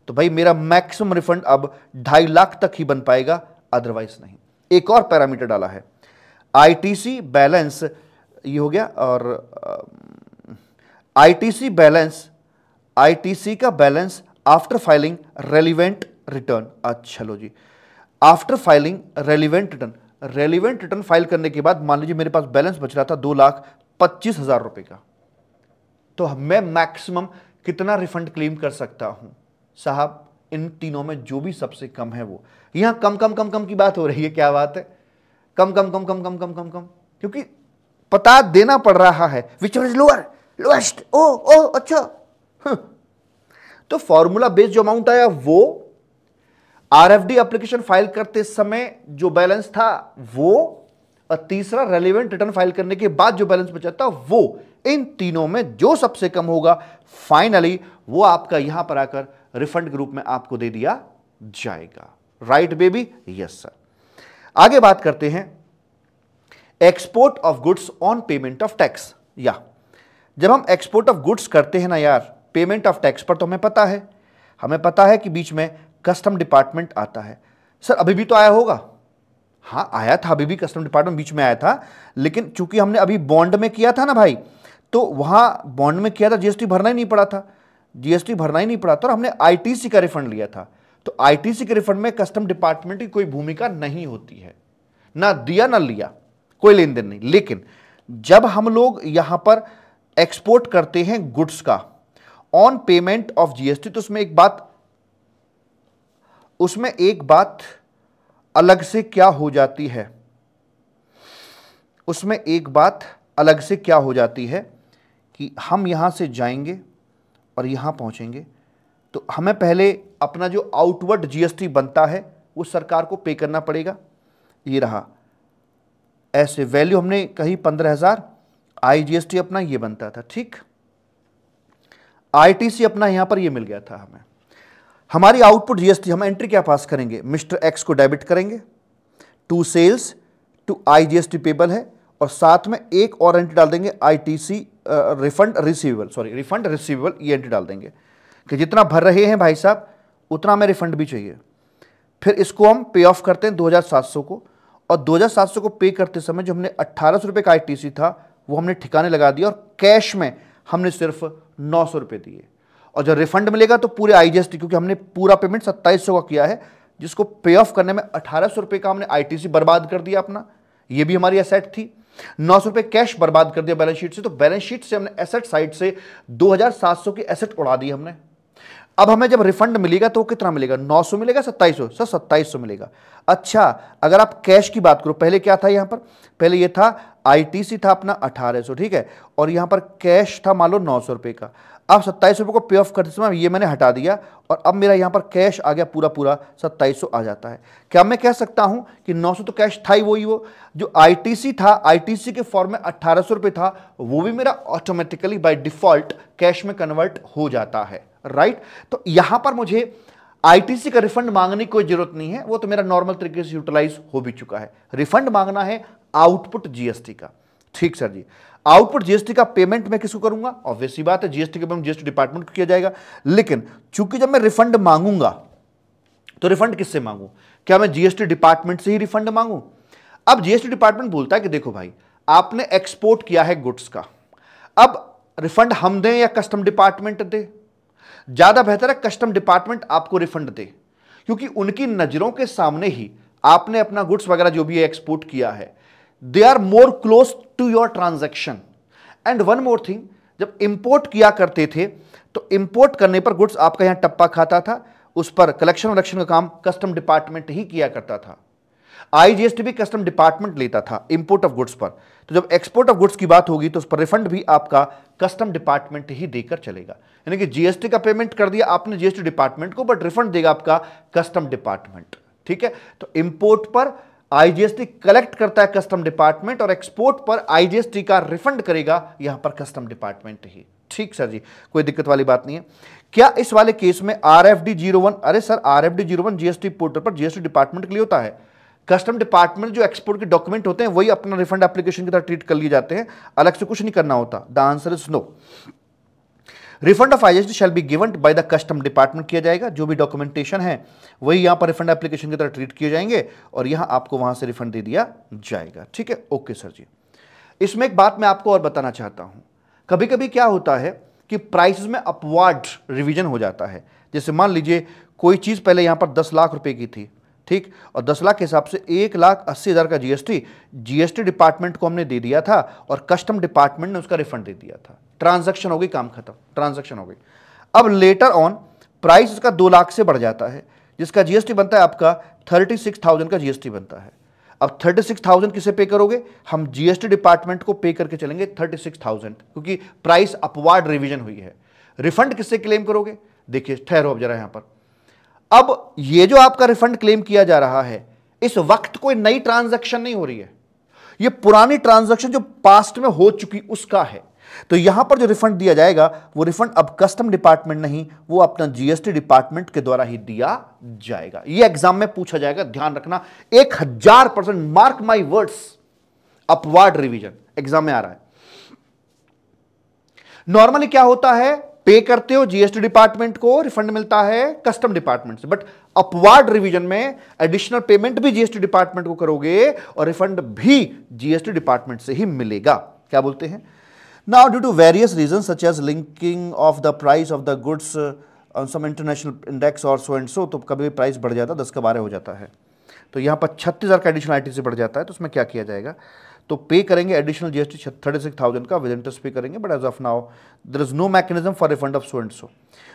Speaker 1: तो भाई मेरा मैक्सिमम रिफंड अब 2.5 लाख तक ही बन पाएगा, अदरवाइज नहीं। एक और पैरामीटर डाला है, ITC बैलेंस, ये हो गया, और ITC बैलेंस, ITC का balance after filing relevant return. अच्छा लो जी, after filing relevant return, relevant return file करने के बाद मान लीजिए मेरे पास बैलेंस बच रहा था 2,25,000 रुपए का, तो मैं मैक्सिमम कितना रिफंड क्लेम कर सकता हूं? साहब इन तीनों में जो भी सबसे कम है वो। यहां कम कम कम कम की बात हो रही है, क्या बात है? कम कम कम कम कम कम कम कम, क्योंकि पता देना पड़ रहा है विच इज लोअर, लोएस्ट। ओ अच्छा, तो फॉर्मूला बेस्ड जो अमाउंट आया वो RFD एप्लीकेशन फाइल करते समय जो बैलेंस था वो, और तीसरा रेलिवेंट रिटर्न फाइल करने के बाद जो बैलेंस बचा था वो, इन तीनों में जो सबसे कम होगा फाइनली वो आपका यहां पर आकर रिफंड के रूप में आपको दे दिया जाएगा। Right baby? Yes sir. आगे बात करते हैं export of goods on payment of tax. या जब हम एक्सपोर्ट ऑफ गुड्स करते हैं ना यार पेमेंट ऑफ टैक्स पर, तो हमें पता है कि बीच में कस्टम डिपार्टमेंट आता है। सर अभी भी तो आया होगा? हाँ आया था, अभी भी कस्टम डिपार्टमेंट बीच में आया था, लेकिन चूंकि हमने अभी बॉन्ड में किया था ना भाई, तो वहां बॉन्ड में किया था, जीएसटी भरना ही नहीं पड़ा था, और हमने ITC का रिफंड लिया था। तो ITC के रिफंड में कस्टम डिपार्टमेंट की कोई भूमिका नहीं होती है, ना दिया ना लिया, कोई लेन देन नहीं। लेकिन जब हम लोग यहां पर एक्सपोर्ट करते हैं गुड्स का ऑन पेमेंट ऑफ जीएसटी, तो उसमें एक बात उसमें एक बात अलग से क्या हो जाती है, उसमें एक बात अलग से क्या हो जाती है कि हम यहां से जाएंगे और यहां पहुंचेंगे, तो हमें पहले अपना जो आउटवर्ड जीएसटी बनता है वो सरकार को पे करना पड़ेगा। ये रहा, ऐसे वैल्यू हमने कही 15,000, आईजीएसटी अपना ये बनता था, ठीक। आईटीसी अपना यहां पर ये मिल गया था हमें। हमारी आउटपुट जीएसटी हम एंट्री क्या पास करेंगे, मिस्टर एक्स को डेबिट करेंगे, to sales to IGST payable है, और साथ में एक और एंट्री डाल देंगे ITC refund receivable, sorry refund receivable, ये एंट्री डाल देंगे कि जितना भर रहे हैं भाई साहब उतना हमें रिफंड भी चाहिए। फिर इसको हम पे ऑफ करते हैं 2,700 को, और 2,700 को पे करते समय जो हमने 1,800 रुपये का आईटीसी था वो हमने ठिकाने लगा दिया, और कैश में हमने सिर्फ 900 रुपये दिए। और जब रिफंड मिलेगा तो पूरे आईजीएसटी, क्योंकि हमने पूरा पेमेंट 2700 का किया है, जिसको पे ऑफ करने में 1,800 रुपये का हमने आईटीसी बर्बाद कर दिया अपना, ये भी हमारी एसेट थी। 900 रुपये कैश बर्बाद कर दिया बैलेंस शीट से, तो बैलेंस शीट से हमने एसेट साइड से 2,700 की एसेट उड़ा दी हमने। अब हमें जब रिफंड मिलेगा तो कितना मिलेगा, 900 मिलेगा, 2700, सर 2700 मिलेगा। अच्छा, अगर आप कैश की बात करो, पहले क्या था यहां पर, पहले ये था आईटीसी था अपना 1,800, ठीक है, और यहां पर कैश था मान लो 900 रुपये का। अब 2700 रुपये को पे ऑफ करते समय ये मैंने हटा दिया, और अब मेरा यहां पर कैश आ गया पूरा पूरा 2700 आ जाता है। क्या मैं कह सकता हूं कि 900 तो कैश था ही, वही वो जो आईटीसी था, आईटीसी के फॉर्म में 1,800 रुपये था, वो भी मेरा ऑटोमेटिकली बाय डिफॉल्ट कैश में कन्वर्ट हो जाता है, राइट। तो यहां पर मुझे आईटीसी का रिफंड मांगने की कोई जरूरत नहीं है, वो तो मेरा नॉर्मल तरीके से यूटिलाइज हो भी चुका है। रिफंड मांगना है आउटपुट जीएसटी का, ठीक सर जी। आउटपुट जीएसटी का पेमेंट मैं किसको करूंगा, ऑब्वियस सी बात है जीएसटी का पेमेंट जीएसटी डिपार्टमेंट को किया जाएगा। लेकिन चूंकि जब मैं रिफंड मांगूंगा तो रिफंड किससे मांगू, क्या मैं जीएसटी डिपार्टमेंट से ही रिफंड मांगू। अब जीएसटी डिपार्टमेंट बोलता है कि देखो भाई, आपने एक्सपोर्ट किया है गुड्स का, अब रिफंड हम दें या कस्टम डिपार्टमेंट दे। ज्यादा बेहतर है कस्टम डिपार्टमेंट आपको रिफंड दे, क्योंकि उनकी नजरों के सामने ही आपने अपना गुड्स वगैरह जो भी है एक्सपोर्ट किया है, they are more close to your transaction. And one more thing, जब इंपोर्ट किया करते थे तो इंपोर्ट करने पर गुड्स आपका यहां टप्पा खाता था, उस पर कलेक्शन वलेक्शन का काम कस्टम डिपार्टमेंट ही किया करता था। आईजीएसटी भी कस्टम डिपार्टमेंट लेता था इंपोर्ट ऑफ गुड्स पर। तो जब एक्सपोर्ट ऑफ गुड्स की बात होगी तो उस पर रिफंड भी आपका कस्टम डिपार्टमेंट ही देकर चलेगा। यानी कि जीएसटी का पेमेंट कर दिया आपने जीएसटी डिपार्टमेंट को, बट रिफंड देगा आपका कस्टम डिपार्टमेंट, ठीक है। तो इंपोर्ट पर आईजीएसटी कलेक्ट करता है कस्टम डिपार्टमेंट, और एक्सपोर्ट पर आईजीएसटी का रिफंड करेगा यहां पर कस्टम डिपार्टमेंट ही, ठीक सर जी, कोई दिक्कत वाली बात नहीं है। क्या इस वाले केस में RFD 01, अरे सर RFD 01 जीएसटी पोर्टल पर जीएसटी डिपार्टमेंट के लिए होता है। कस्टम डिपार्टमेंट जो एक्सपोर्ट के डॉक्यूमेंट होते हैं वही अपना रिफंड एप्लीकेशन की तरह ट्रीट कर लिए जाते हैं, अलग से कुछ नहीं करना होता। The answer is no. Refund of IGST shall be given by the custom department किया जाएगा, जो भी डॉक्यूमेंटेशन है वही यहां पर रिफंड एप्लीकेशन की तरह ट्रीट किए जाएंगे, और यहां आपको वहां से रिफंड दे दिया जाएगा, ठीक है। ओके सर जी। इसमें एक बात मैं आपको और बताना चाहता हूं, कभी कभी क्या होता है कि प्राइसेस में अपवार्ड रिवीजन हो जाता है। जैसे मान लीजिए कोई चीज पहले यहां पर 10 लाख रुपए की थी, ठीक, और 10 लाख के हिसाब से 1,80,000 का जीएसटी डिपार्टमेंट को हमने दे दिया था, और कस्टम डिपार्टमेंट ने उसका रिफंड दे दिया था। ट्रांजैक्शन हो गई, काम खत्म, ट्रांजैक्शन हो गई। अब लेटर ऑन प्राइस इसका 2 लाख से बढ़ जाता है, जिसका जीएसटी बनता है आपका 36,000 का जीएसटी बनता है। अब 36,000 किसे पे करोगे, हम जीएसटी डिपार्टमेंट को पे करके चलेंगे 36,000, क्योंकि प्राइस अपवार्ड रिवीजन हुई है। रिफंड किससे क्लेम करोगे, देखिए ठहरो अब जरा यहां पर। अब ये जो आपका रिफंड क्लेम किया जा रहा है, इस वक्त कोई नई ट्रांजैक्शन नहीं हो रही है, ये पुरानी ट्रांजैक्शन जो पास्ट में हो चुकी उसका है। तो यहां पर जो रिफंड दिया जाएगा वो रिफंड अब कस्टम डिपार्टमेंट नहीं, वो अपना जीएसटी डिपार्टमेंट के द्वारा ही दिया जाएगा। ये एग्जाम में पूछा जाएगा, ध्यान रखना 1000%, mark my words, upward revision exam में आ रहा है। नॉर्मली क्या होता है, पे करते हो जीएसटी डिपार्टमेंट को, रिफंड मिलता है कस्टम डिपार्टमेंट से, बट अपवार्ड रिवीजन में एडिशनल पेमेंट भी जीएसटी डिपार्टमेंट को करोगे और रिफंड भी जीएसटी डिपार्टमेंट से ही मिलेगा। क्या बोलते हैं, now due to various reasons such as linking of the price of the goods on some international index or so and so, तो कभी प्राइस बढ़ जाता है, 10 का 12 हो जाता है, तो यहाँ पर 36,000 का एडिशनल आईटीसी बढ़ जाता है, तो उसमें क्या किया जाएगा, तो पे करेंगे एडिशनल जीएसटी 36,000 का विद इंटरेस्ट पे करेंगे, but as of now there is no mechanism for refund of so and so.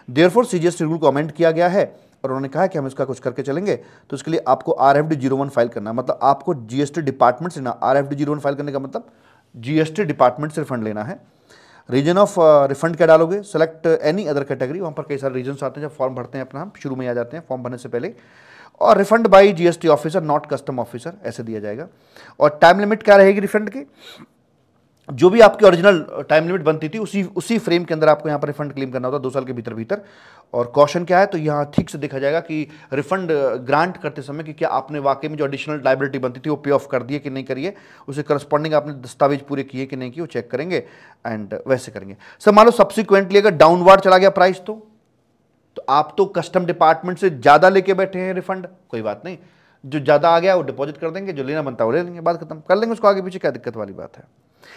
Speaker 1: Therefore CGST rule को अमेंड किया गया है और उन्होंने कहा कि हम इसका कुछ करके चलेंगे, तो उसके लिए आपको RFD 01 फाइल करना है। मतलब आपको GST डिपार्टमेंट से ना, RFD 01 फाइल करने का मतलब GST डिपार्टमेंट से रिफंड लेना है। रीजन ऑफ रिफंड क्या डालोगे, सेलेक्ट एनी अदर कैटेगरी, वहाँ पर कई सारे रीजन्स आते हैं जब फॉर्म भरते हैं अपना, हम शुरू में आ जाते हैं फॉर्म भरने से पहले। और refund by GST officer not custom officer, ऐसे दिया जाएगा। और टाइम लिमिट क्या रहेगी रिफंड की, जो भी आपकी ओरिजिनल टाइम लिमिट बनती थी उसी फ्रेम के अंदर आपको यहाँ पर रिफंड क्लेम करना होता है 2 साल के भीतर। और कॉशन क्या है, तो यहाँ ठीक से देखा जाएगा कि रिफंड ग्रांट करते समय कि क्या आपने वाकई में जो एडिशनल लायबिलिटी बनती थी वो पे ऑफ कर दी है कि नहीं करी है, उसे करस्पॉन्डिंग आपने दस्तावेज पूरे किए कि नहीं किए, वो चेक करेंगे एंड वैसे करेंगे। सर मान लो सब्सिक्वेंटली अगर डाउनवर्ड चला गया प्राइस, तो आप तो कस्टम डिपार्टमेंट से ज़्यादा लेके बैठे हैं रिफंड, कोई बात नहीं, जो ज़्यादा आ गया वो डिपॉजिट कर देंगे, जो लेना बनता है वो ले लेंगे, बात खत्म कर लेंगे उसको, आगे पीछे क्या दिक्कत वाली बात है।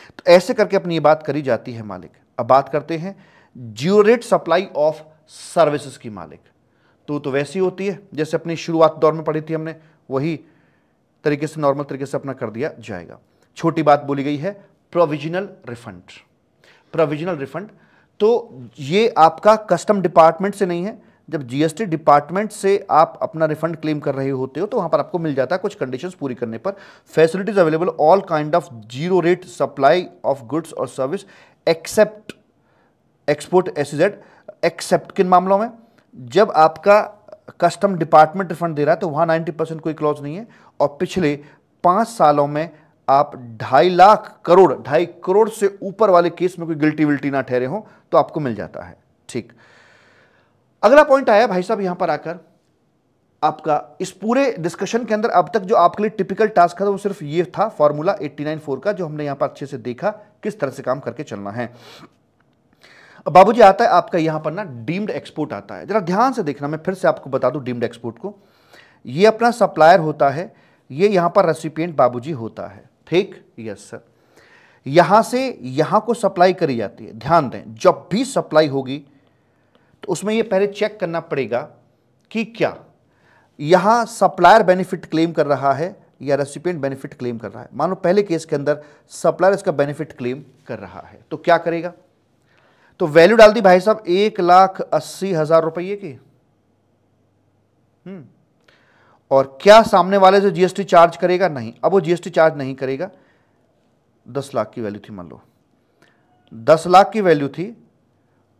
Speaker 1: तो ऐसे करके अपनी ये बात करी जाती है मालिक। अब बात करते हैं zero rate supply of services की मालिक। तो वैसी होती है जैसे अपनी शुरुआत दौर में पढ़ी थी हमने, वही तरीके से नॉर्मल तरीके से अपना कर दिया जाएगा। छोटी बात बोली गई है प्रोविजनल रिफंड। प्रोविजनल रिफंड तो ये आपका कस्टम डिपार्टमेंट से नहीं है, जब GST डिपार्टमेंट से आप अपना रिफंड क्लेम कर रहे होते हो तो वहां पर आपको मिल जाता है कुछ कंडीशंस पूरी करने पर। Facilities available all kind of zero rate supply of goods और service except export SEZ। Except किन मामलों में, जब आपका कस्टम डिपार्टमेंट रिफंड दे रहा है तो वहां 90% कोई क्लॉज नहीं है, और पिछले 5 सालों में आप 2.5 करोड़ से ऊपर वाले केस में कोई गिल्टी विल्टी ना ठहरे हो तो आपको मिल जाता है। ठीक, अगला पॉइंट आया भाई साहब यहां पर आकर, आपका इस पूरे डिस्कशन के अंदर अब तक जो आपके लिए टिपिकल टास्क था वो सिर्फ ये था फॉर्मूला 89.4 का, जो हमने यहां पर अच्छे से देखा किस तरह से काम करके चलना है। अब बाबूजी आता है आपका यहां पर ना डीम्ड एक्सपोर्ट आता है, जरा ध्यान से देखना, मैं फिर से आपको बता दूं डीम्ड एक्सपोर्ट को। ये अपना सप्लायर होता है, ये यहां पर रेसिपिएंट बाबूजी होता है, ठीक, यस सर। यहां से यहां को सप्लाई करी जाती है। ध्यान दें, जब भी सप्लाई होगी तो उसमें यह पहले चेक करना पड़ेगा कि क्या यहां सप्लायर बेनिफिट क्लेम कर रहा है या रेसिपिएंट बेनिफिट क्लेम कर रहा है। मान लो पहले केस के अंदर सप्लायर इसका बेनिफिट क्लेम कर रहा है, तो क्या करेगा, तो वैल्यू डाल दी भाई साहब 1,80,000 रुपये की। और क्या सामने वाले से GST चार्ज करेगा, नहीं। अब वो GST चार्ज नहीं करेगा। 10 लाख की वैल्यू थी, मान लो 10 लाख की वैल्यू थी,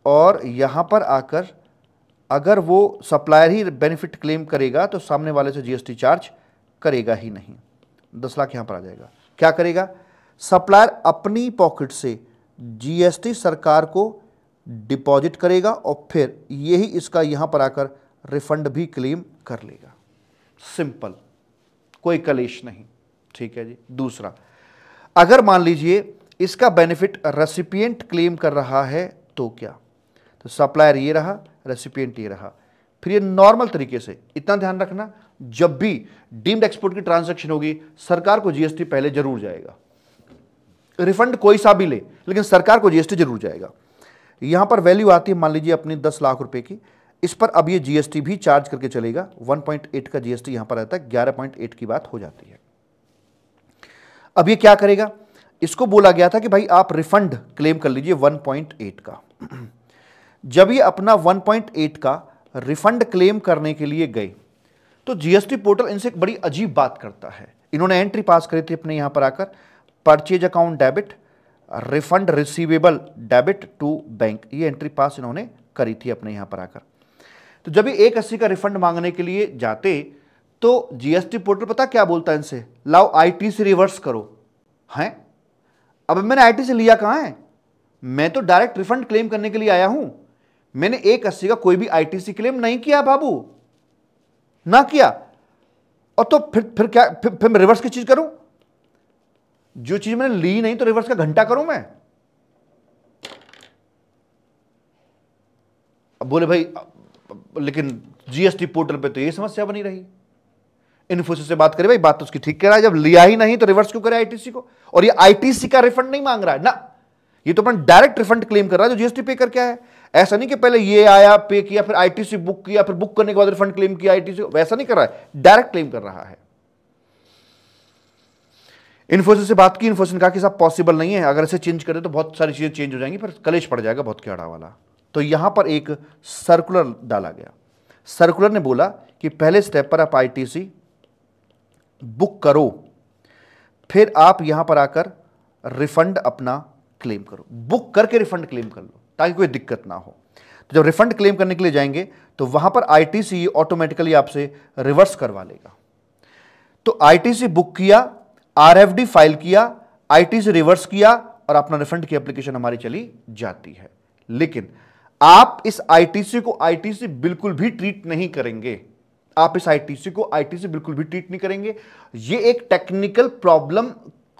Speaker 1: और यहां पर आकर अगर वो सप्लायर ही बेनिफिट क्लेम करेगा तो सामने वाले से GST चार्ज करेगा ही नहीं। 10 लाख यहां पर आ जाएगा। क्या करेगा, सप्लायर अपनी पॉकेट से GST सरकार को डिपॉजिट करेगा और फिर यही इसका यहां पर आकर रिफंड भी क्लेम कर लेगा। सिंपल, कोई कलेश नहीं, ठीक है जी। दूसरा, अगर मान लीजिए इसका बेनिफिट रेसिपिएंट क्लेम कर रहा है तो क्या, तो सप्लायर ये रहा, रेसिपिएंट ये रहा। फिर ये नॉर्मल तरीके से, इतना ध्यान रखना, जब भी डीम्ड एक्सपोर्ट की ट्रांजैक्शन होगी सरकार को GST पहले जरूर जाएगा। रिफंड कोई सा भी ले, लेकिन सरकार को GST जरूर जाएगा। यहां पर वैल्यू आती है मान लीजिए अपनी 10 लाख रुपए की, इस पर अब ये GST भी चार्ज करके चलेगा। 1.8 का GST यहां पर आता है, 11.8 की बात हो जाती है। अब ये क्या करेगा, इसको बोला गया था कि भाई आप रिफंड क्लेम कर लीजिए 1.8 का। जब ये अपना 1.8 का रिफंड क्लेम करने के लिए गए तो GST पोर्टल इनसे एक बड़ी अजीब बात करता है। इन्होंने एंट्री पास करी थी अपने यहां पर आकर, purchase account debit, refund receivable debit to bank, ये एंट्री पास इन्होंने करी थी अपने यहां पर आकर। तो जब ये 180 का रिफंड मांगने के लिए जाते तो GST पोर्टल पता क्या बोलता है इनसे, लाओ ITC रिवर्स करो। हैं, अब मैंने ITC लिया कहां है, मैं तो डायरेक्ट रिफंड क्लेम करने के लिए आया हूं, मैंने 180 का कोई भी ITC क्लेम नहीं किया बाबू, ना किया। और तो फिर क्या, फिर मैं रिवर्स की चीज करूं, जो चीज मैंने ली नहीं तो रिवर्स का घंटा करूं मैं। अब बोले भाई लेकिन GST पोर्टल पे तो ये समस्या बनी रही। इन्फोसिस से बात करें, भाई बात तो उसकी ठीक कह रहा है, जब लिया ही नहीं तो रिवर्स क्यों करे ITC को, और ये ITC का रिफंड नहीं मांग रहा है ना, ये तो अपना डायरेक्ट रिफंड क्लेम कर रहा है जो GST पे कर क्या है। ऐसा नहीं कि पहले ये आया, पे किया, फिर ITC बुक किया, फिर बुक करने के बाद रिफंड क्लेम किया ITC, वैसा नहीं कर रहा है, डायरेक्ट क्लेम कर रहा है। इन्फोसिस से बात की, इन्फोसिस ने कहा कि साहब पॉसिबल नहीं है, अगर इसे चेंज करें तो बहुत सारी चीजें चेंज हो जाएंगी, फिर कलेश पड़ जाएगा बहुत क्याड़ा वाला। तो यहां पर एक सर्कुलर डाला गया। सर्कुलर ने बोला कि पहले स्टेप पर आप आईटीसी बुक करो, फिर आप यहां पर आकर रिफंड अपना क्लेम करो। बुक करके रिफंड क्लेम कर लो ताकि कोई दिक्कत ना हो। तो जब रिफंड क्लेम करने के लिए जाएंगे तो वहां पर आईटीसी ऑटोमेटिकली आपसे रिवर्स करवा लेगा। तो आईटीसी बुक किया, आरएफडी फाइल किया, आईटीसी रिवर्स किया और अपना रिफंड की एप्लीकेशन हमारी चली जाती है। लेकिन आप इस आईटीसी को आईटीसी बिल्कुल भी ट्रीट नहीं करेंगे। आप इस आईटीसी को आईटीसी बिल्कुल भी ट्रीट नहीं करेंगे। ये एक टेक्निकल प्रॉब्लम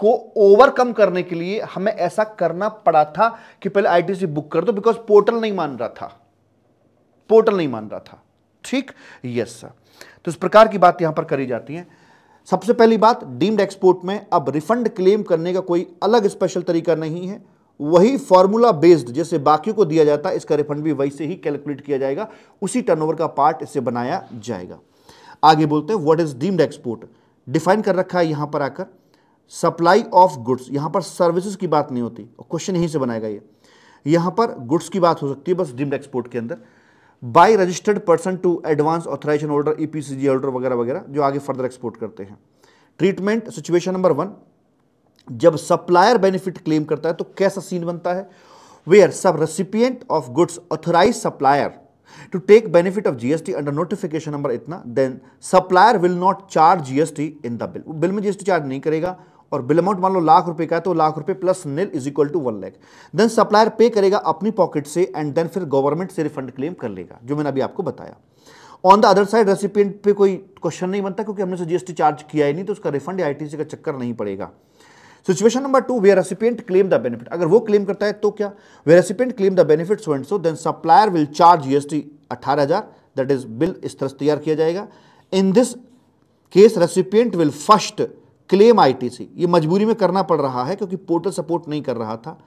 Speaker 1: को ओवरकम करने के लिए हमें ऐसा करना पड़ा था कि पहले आईटीसी बुक कर दो, बिकॉज पोर्टल नहीं मान रहा था, पोर्टल नहीं मान रहा था। ठीक, यस सर। तो इस प्रकार की बात यहां पर करी जाती है। सबसे पहली बात, डीम्ड एक्सपोर्ट में अब रिफंड क्लेम करने का कोई अलग स्पेशल तरीका नहीं है। वही फॉर्मूला बेस्ड जैसे बाकियों को दिया जाता है, इसका रिफंड भी वैसे ही कैलकुलेट किया जाएगा, उसी टर्नओवर का पार्ट इससे बनाया जाएगा। आगे बोलते हैं what is deemed export. Define कर रखा है यहां पर आकर, सप्लाई ऑफ गुड्स। यहां पर सर्विसेज की बात नहीं होती, क्वेश्चन यहीं से बनाएगा ये। यहां पर गुड्स की बात हो सकती है बस डीम्ड एक्सपोर्ट के अंदर। By registered person to advance authorisation holder, EPCG holder वगैरह वगैरह, जो आगे फर्दर एक्सपोर्ट करते हैं। ट्रीटमेंट, सिचुएशन नंबर 1, जब सप्लायर बेनिफिट क्लेम करता है तो कैसा सीन बनता है। वेयर सब recipient of goods authorise supplier to take benefit of GST under notification number इतना, then supplier will not charge GST in the bill। Bill में GST चार्ज नहीं करेगा और बिल अमाउंट मान लो ₹1,00,000 का है तो ₹1,00,000 plus nil is equal to 1 lakh. Then supplier pay करेगा अपनी पॉकेट से एंड देन फिर गवर्नमेंट से रिफंड क्लेम कर लेगा, जो मैंने अभी आपको बताया। On the other side recipient पे कोई क्वेश्चन नहीं बनता क्योंकि हमने से GST चार्ज किया ही नहीं, तो उसका रिफंड या आईटीसी का चक्कर नहीं पड़ेगा। Situation number 2, where recipient claim the benefit. अगर वो क्लेम करता है तो क्या, where recipient claim the benefit so and so, then supplier will charge GST 18,000, that is bill इस तरह से तैयार किया जाएगा। In this case recipient will first claim ITC, ये मजबूरी में करना पड़ रहा है क्योंकि पोर्टल सपोर्ट नहीं कर रहा था,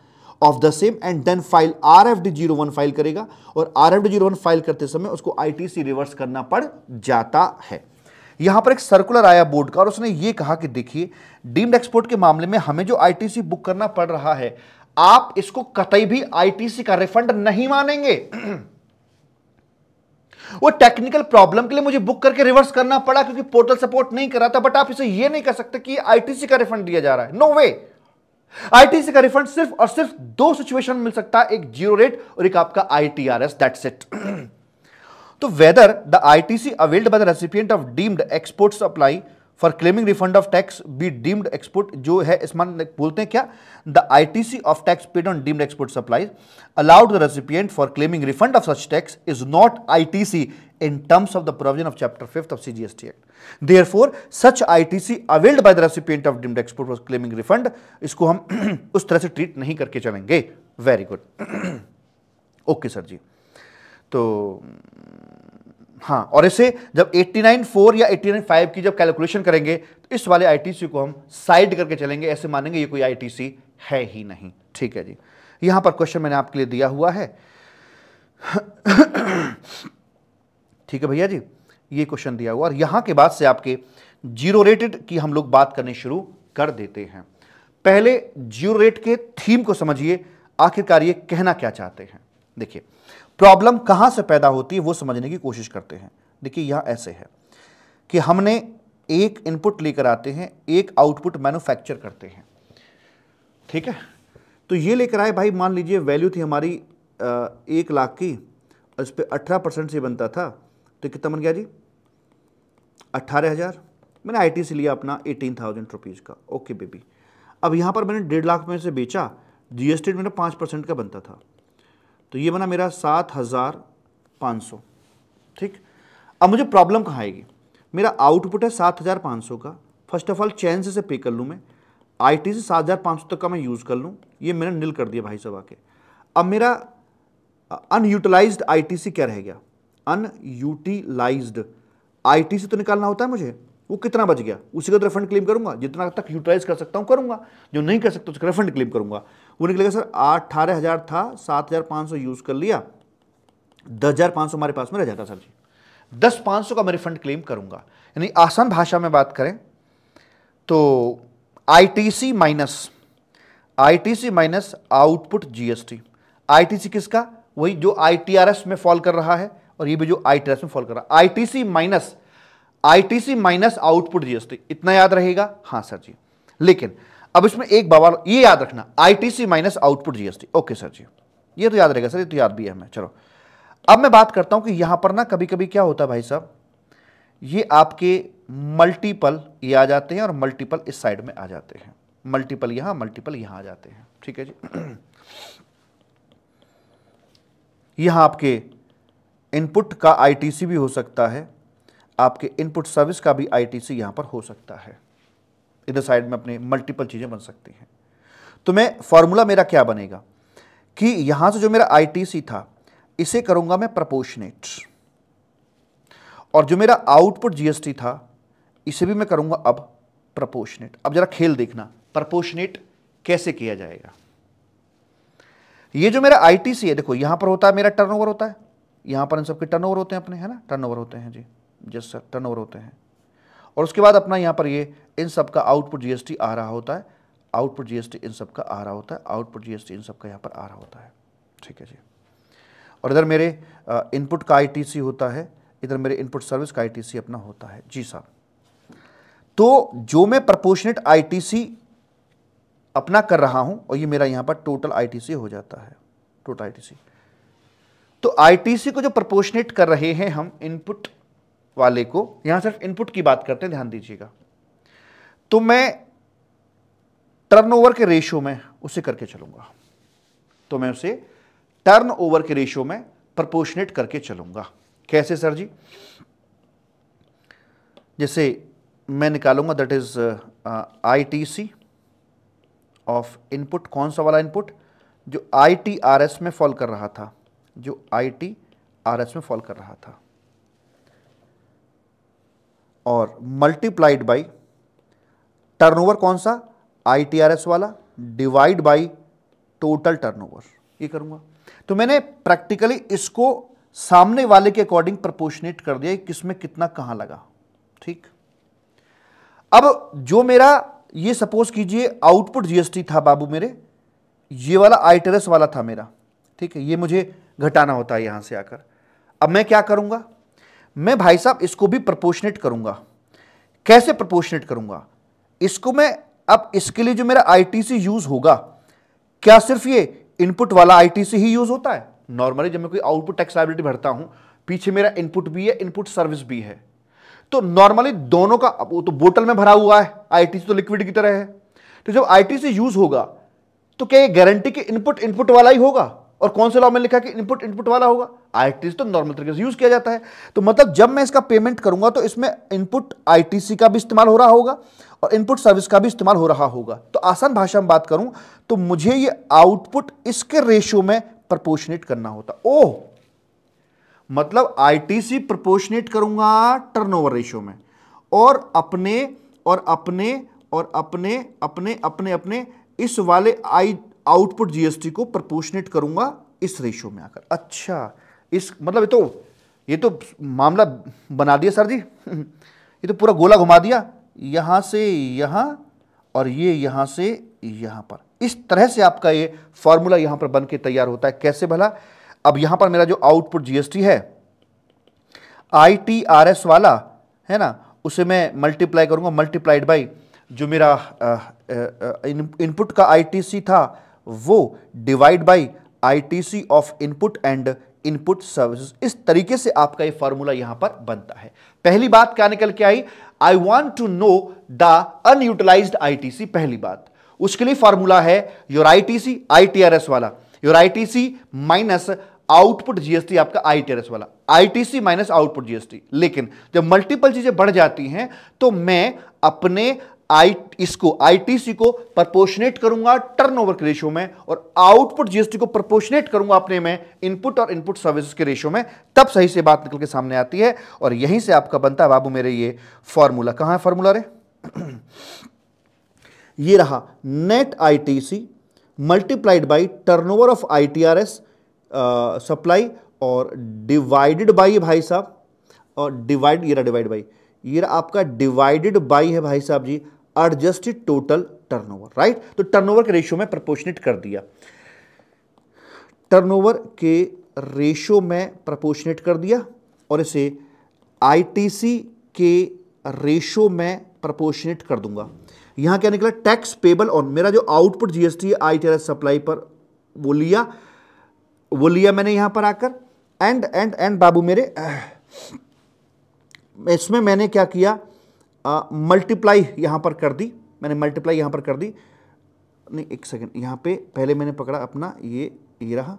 Speaker 1: of the same and then file RFD 01 file करेगा और RFD 01 फाइल करते समय उसको आईटीसी रिवर्स करना पड़ जाता है। यहां पर एक सर्कुलर आया बोर्ड का और उसने ये कहा कि देखिए डीम्ड एक्सपोर्ट के मामले में हमें जो आईटीसी बुक करना पड़ रहा है, आप इसको कतई भी आईटीसी का रिफंड नहीं मानेंगे। वो टेक्निकल प्रॉब्लम के लिए मुझे बुक करके रिवर्स करना पड़ा क्योंकि पोर्टल सपोर्ट नहीं कर रहा था, बट आप इसे ये नहीं कह सकते कि आईटीसी का रिफंड दिया जा रहा है। नो वे। आईटीसी का रिफंड सिर्फ और सिर्फ 2 सिचुएशन मिल सकता है, एक जीरो रेट और एक आपका ITRS, दैट्स इट। तो whether the ITC availed by the recipient of deemed export supply for claiming refund of tax be deemed export, जो है इस मान बोलते हैं क्या, the ITC of tax paid on deemed export supply allowed the recipient for claiming refund of such tax is not ITC in terms of the provision of chapter 5th of CGST Act. Therefore, such ITC availed by the recipient of deemed export was claiming refund, इसको हम उस तरह से ट्रीट नहीं करके चलेंगे। वेरी गुड, ओके सर जी। तो हाँ, और इसे जब 89.4 या 89.5 की जब कैलकुलेशन करेंगे तो इस वाले आईटीसी को हम साइड करके चलेंगे, ऐसे मानेंगे ये कोई आईटीसी है ही नहीं। ठीक है जी, यहां पर क्वेश्चन मैंने आपके लिए दिया हुआ है। ठीक है भैया जी, ये क्वेश्चन दिया हुआ और यहां के बाद से आपके जीरो रेटेड की हम लोग बात करनी शुरू कर देते हैं। पहले जीरो रेट के थीम को समझिए, आखिरकार ये कहना क्या चाहते हैं। देखिए प्रॉब्लम कहां से पैदा होती है वो समझने की कोशिश करते हैं। देखिए यहां ऐसे है कि हमने एक इनपुट लेकर आते हैं, एक आउटपुट मैन्युफैक्चर करते हैं। ठीक है, तो ये लेकर आए भाई, मान लीजिए वैल्यू थी हमारी 1 लाख की और इस पर 18% से बनता था, तो कितना बन गया जी 18,000। मैंने आईटीसी लिया अपना 18,000 रुपीज़ का, ओके बेबी। अब यहाँ पर मैंने 1.5 लाख में से बेचा, जीएसटी मेरा 5% का बनता था, तो ये बना मेरा 7,500। ठीक, अब मुझे प्रॉब्लम कहाँ आएगी, मेरा आउटपुट है 7,500 का। फर्स्ट ऑफ ऑल चैन से पे कर लूँ मैं, आईटीसी 7,500 तक का मैं यूज़ कर लूँ, ये मैंने निल कर दिया भाई साहब आके। अब मेरा अनयूटिलाइज्ड आईटीसी क्या रह गया, अनयूटिलाइज्ड आईटीसी तो निकालना होता है मुझे, वो कितना बच गया, उसी का तो रिफंड क्लेम करूंगा, जितना तक यूटिलाइज कर सकता हूं करूंगा, जो नहीं कर सकता उसका रिफंड क्लेम करूंगा। वो निकलेगा सर 18,000 था, 7,500 यूज कर लिया, 10,500 हमारे पास में रह जाता सर जी, 10,500 का मैं रिफंड क्लेम करूंगा। यानी आसान भाषा में बात करें तो ITC minus output GST. ITC किसका, वही जो आईटीआरएस में फॉल कर रहा है और ये भी जो ITRS में फॉल कर रहा है, आईटीसी माइनस आउटपुट जीएसटी, इतना याद रहेगा? हाँ सर जी। लेकिन अब इसमें एक बवाल ये याद रखना, ITC minus output GST. Okay sir ji, ये तो याद रहेगा सर, ये तो याद भी है हमें। चलो अब मैं बात करता हूं कि यहां पर ना कभी कभी क्या होता है भाई साहब, ये आपके मल्टीपल ये आ जाते हैं और मल्टीपल इस साइड में आ जाते हैं, मल्टीपल यहां मल्टीपल यहां आ जाते हैं। ठीक है जी। यहां आपके इनपुट का आईटीसी भी हो सकता है, आपके इनपुट सर्विस का भी आईटीसी यहां पर हो सकता है, इधर साइड में अपने मल्टीपल चीजें बन सकती हैं। तो मैं फॉर्मूला मेरा क्या बनेगा कि यहां से जो मेरा आईटीसी था इसे करूंगा मैं प्रोपोर्शनेट, और जो मेरा आउटपुट जीएसटी था इसे भी मैं करूंगा अब प्रोपोर्शनेट। अब जरा खेल देखना प्रोपोर्शनेट कैसे किया जाएगा। ये जो मेरा आईटीसी है, देखो यहां पर होता है मेरा टर्नओवर होता है, यहां पर इन सबके टर्नओवर होते हैं अपने, है ना, टर्नओवर होते हैं जी, जस्ट सर टर्नओवर होते हैं। और उसके बाद अपना यहां पर ये इन सब का आउटपुट जीएसटी आ रहा होता है, आउटपुट जीएसटी इन सब का आ रहा होता है, आउटपुट जीएसटी इन सब का यहां पर आ रहा होता है। ठीक है जी। और इधर मेरे इनपुट का आईटीसी होता है, इधर मेरे इनपुट सर्विस का आईटीसी अपना होता है जी साहब। तो जो मैं प्रोपोर्शनेट आईटीसी अपना कर रहा हूं और ये मेरा यहां पर टोटल आईटीसी हो जाता है, टोटल आईटीसी। तो आईटीसी को जो प्रोपोर्शनेट कर रहे हैं हम इनपुट वाले को, यहां सिर्फ इनपुट की बात करते हैं, ध्यान दीजिएगा। तो मैं टर्नओवर के रेशियो में उसे करके चलूंगा, तो मैं उसे टर्नओवर के रेशियो में प्रोपोर्शनेट करके चलूंगा। कैसे सर जी? जैसे मैं निकालूंगा that is ITC of input, कौन सा वाला इनपुट? जो ITRS में फॉल कर रहा था, जो ITRS में फॉल कर रहा था, और मल्टीप्लाइड बाई टर्नओवर, कौन सा? ITRS वाला, डिवाइड बाई टोटल टर्नओवर, ये करूंगा। तो मैंने प्रैक्टिकली इसको सामने वाले के अकॉर्डिंग प्रोपोर्शनेट कर दिया, किसमें कितना कहां लगा। ठीक। अब जो मेरा ये सपोज कीजिए आउटपुट जीएसटी था बाबू मेरे, ये वाला ITRS वाला था मेरा, ठीक है, ये मुझे घटाना होता है यहां से आकर। अब मैं क्या करूंगा? मैं भाई साहब इसको भी प्रोपोर्शनेट करूंगा। कैसे प्रोपोर्शनेट करूंगा इसको मैं? अब इसके लिए जो मेरा आईटीसी यूज होगा, क्या सिर्फ ये इनपुट वाला आईटीसी ही यूज होता है? नॉर्मली जब मैं कोई आउटपुट टैक्स लायबिलिटी भरता हूं, पीछे मेरा इनपुट भी है, इनपुट सर्विस भी है, तो नॉर्मली दोनों का, वो तो बोतल में भरा हुआ है, आईटीसी तो लिक्विड की तरह है। तो जब आईटीसी यूज होगा तो क्या ये गारंटी कि इनपुट इनपुट वाला ही होगा? और कौन से लॉ में लिखा कि इनपुट इनपुट वाला होगा? आईटीसी तो नॉर्मल तरीके से यूज किया जाता है। तो मतलब जब मैं इसका पेमेंट करूंगा तो इसमें इनपुट आईटीसी का भी इस्तेमाल हो रहा होगा और इनपुट सर्विस का भी इस्तेमाल हो रहा होगा। तो आसान भाषा में बात करूं तो मुझे ये आउटपुट इसके रेशियो में प्रोपोर्शनेट करना होता। ओह, मतलब आईटीसी प्रोपोर्शनेट करूंगा टर्नओवर रेशियो में, और अपने और अपने और अपने अपने अपने अपने इस वाले आउटपुट जीएसटी को प्रोपोर्शनेट करूंगा इस रेशियो में आकर। अच्छा, इस मतलब ये तो मामला बना दिया सर जी। ये तो पूरा गोला घुमा दिया, यहां से यहां और ये यहां से यहां पर। इस तरह से आपका ये फॉर्मूला यहां पर बन के तैयार होता है। कैसे भला? अब यहां पर मेरा जो आउटपुट जीएसटी है ITRS वाला है ना, उसे मैं मल्टीप्लाई करूंगा, मल्टीप्लाइड बाई जो मेरा इनपुट का आईटीसी था वो divide by ITC of input and input services. इस तरीके से आपका ये फॉर्मूला यहां पर बनता है। पहली बात क्या निकल के आई? I want to know the unutilised ITC. पहली बात, उसके लिए फॉर्मूला है योर आईटीसी ITRS वाला, your ITC minus output GST आपका ITRS वाला, आईटीसी माइनस आउटपुट जीएसटी। लेकिन जब मल्टीपल चीजें बढ़ जाती हैं तो मैं अपने इसको आईटीसी को प्रोपोर्शनेट करूंगा टर्नओवर के रेशियो में और आउटपुट जीएसटी को प्रोपोर्शनेट करूंगा अपने में इनपुट और इनपुट सर्विसेज के रेशियो में। तब सही से बात निकल के सामने आती है और यहीं से आपका बनता है बाबू मेरे ये फॉर्मूला। कहां है फॉर्मूला रे? ये रहा, net ITC multiplied by turnover of ITRS supply और डिवाइडेड बाई भाई साहब, और डिवाइड, ये रहा डिवाइड बाई, ये रहा आपका डिवाइडेड बाई है भाई साहब जी एडजस्टेड टोटल टर्नओवर, राइट। तो टर्नओवर के रेशियो में प्रोपोर्शनेट कर दिया, टर्नओवर के रेशो में प्रपोर्शनेट कर दिया और इसे आईटीसी के रेशो में प्रपोर्शनेट कर दूंगा। यहां क्या निकला, टैक्स पेबल ऑन, मेरा जो आउटपुट जीएसटी है आईटीआरएस सप्लाई पर वो लिया मैंने यहां पर आकर। एंड बाबू मेरे, इसमें मैंने क्या किया, मल्टीप्लाई यहां पर कर दी, मैंने मल्टीप्लाई यहां पर कर दी, नहीं एक सेकंड, यहां पे पहले मैंने पकड़ा अपना ये रहा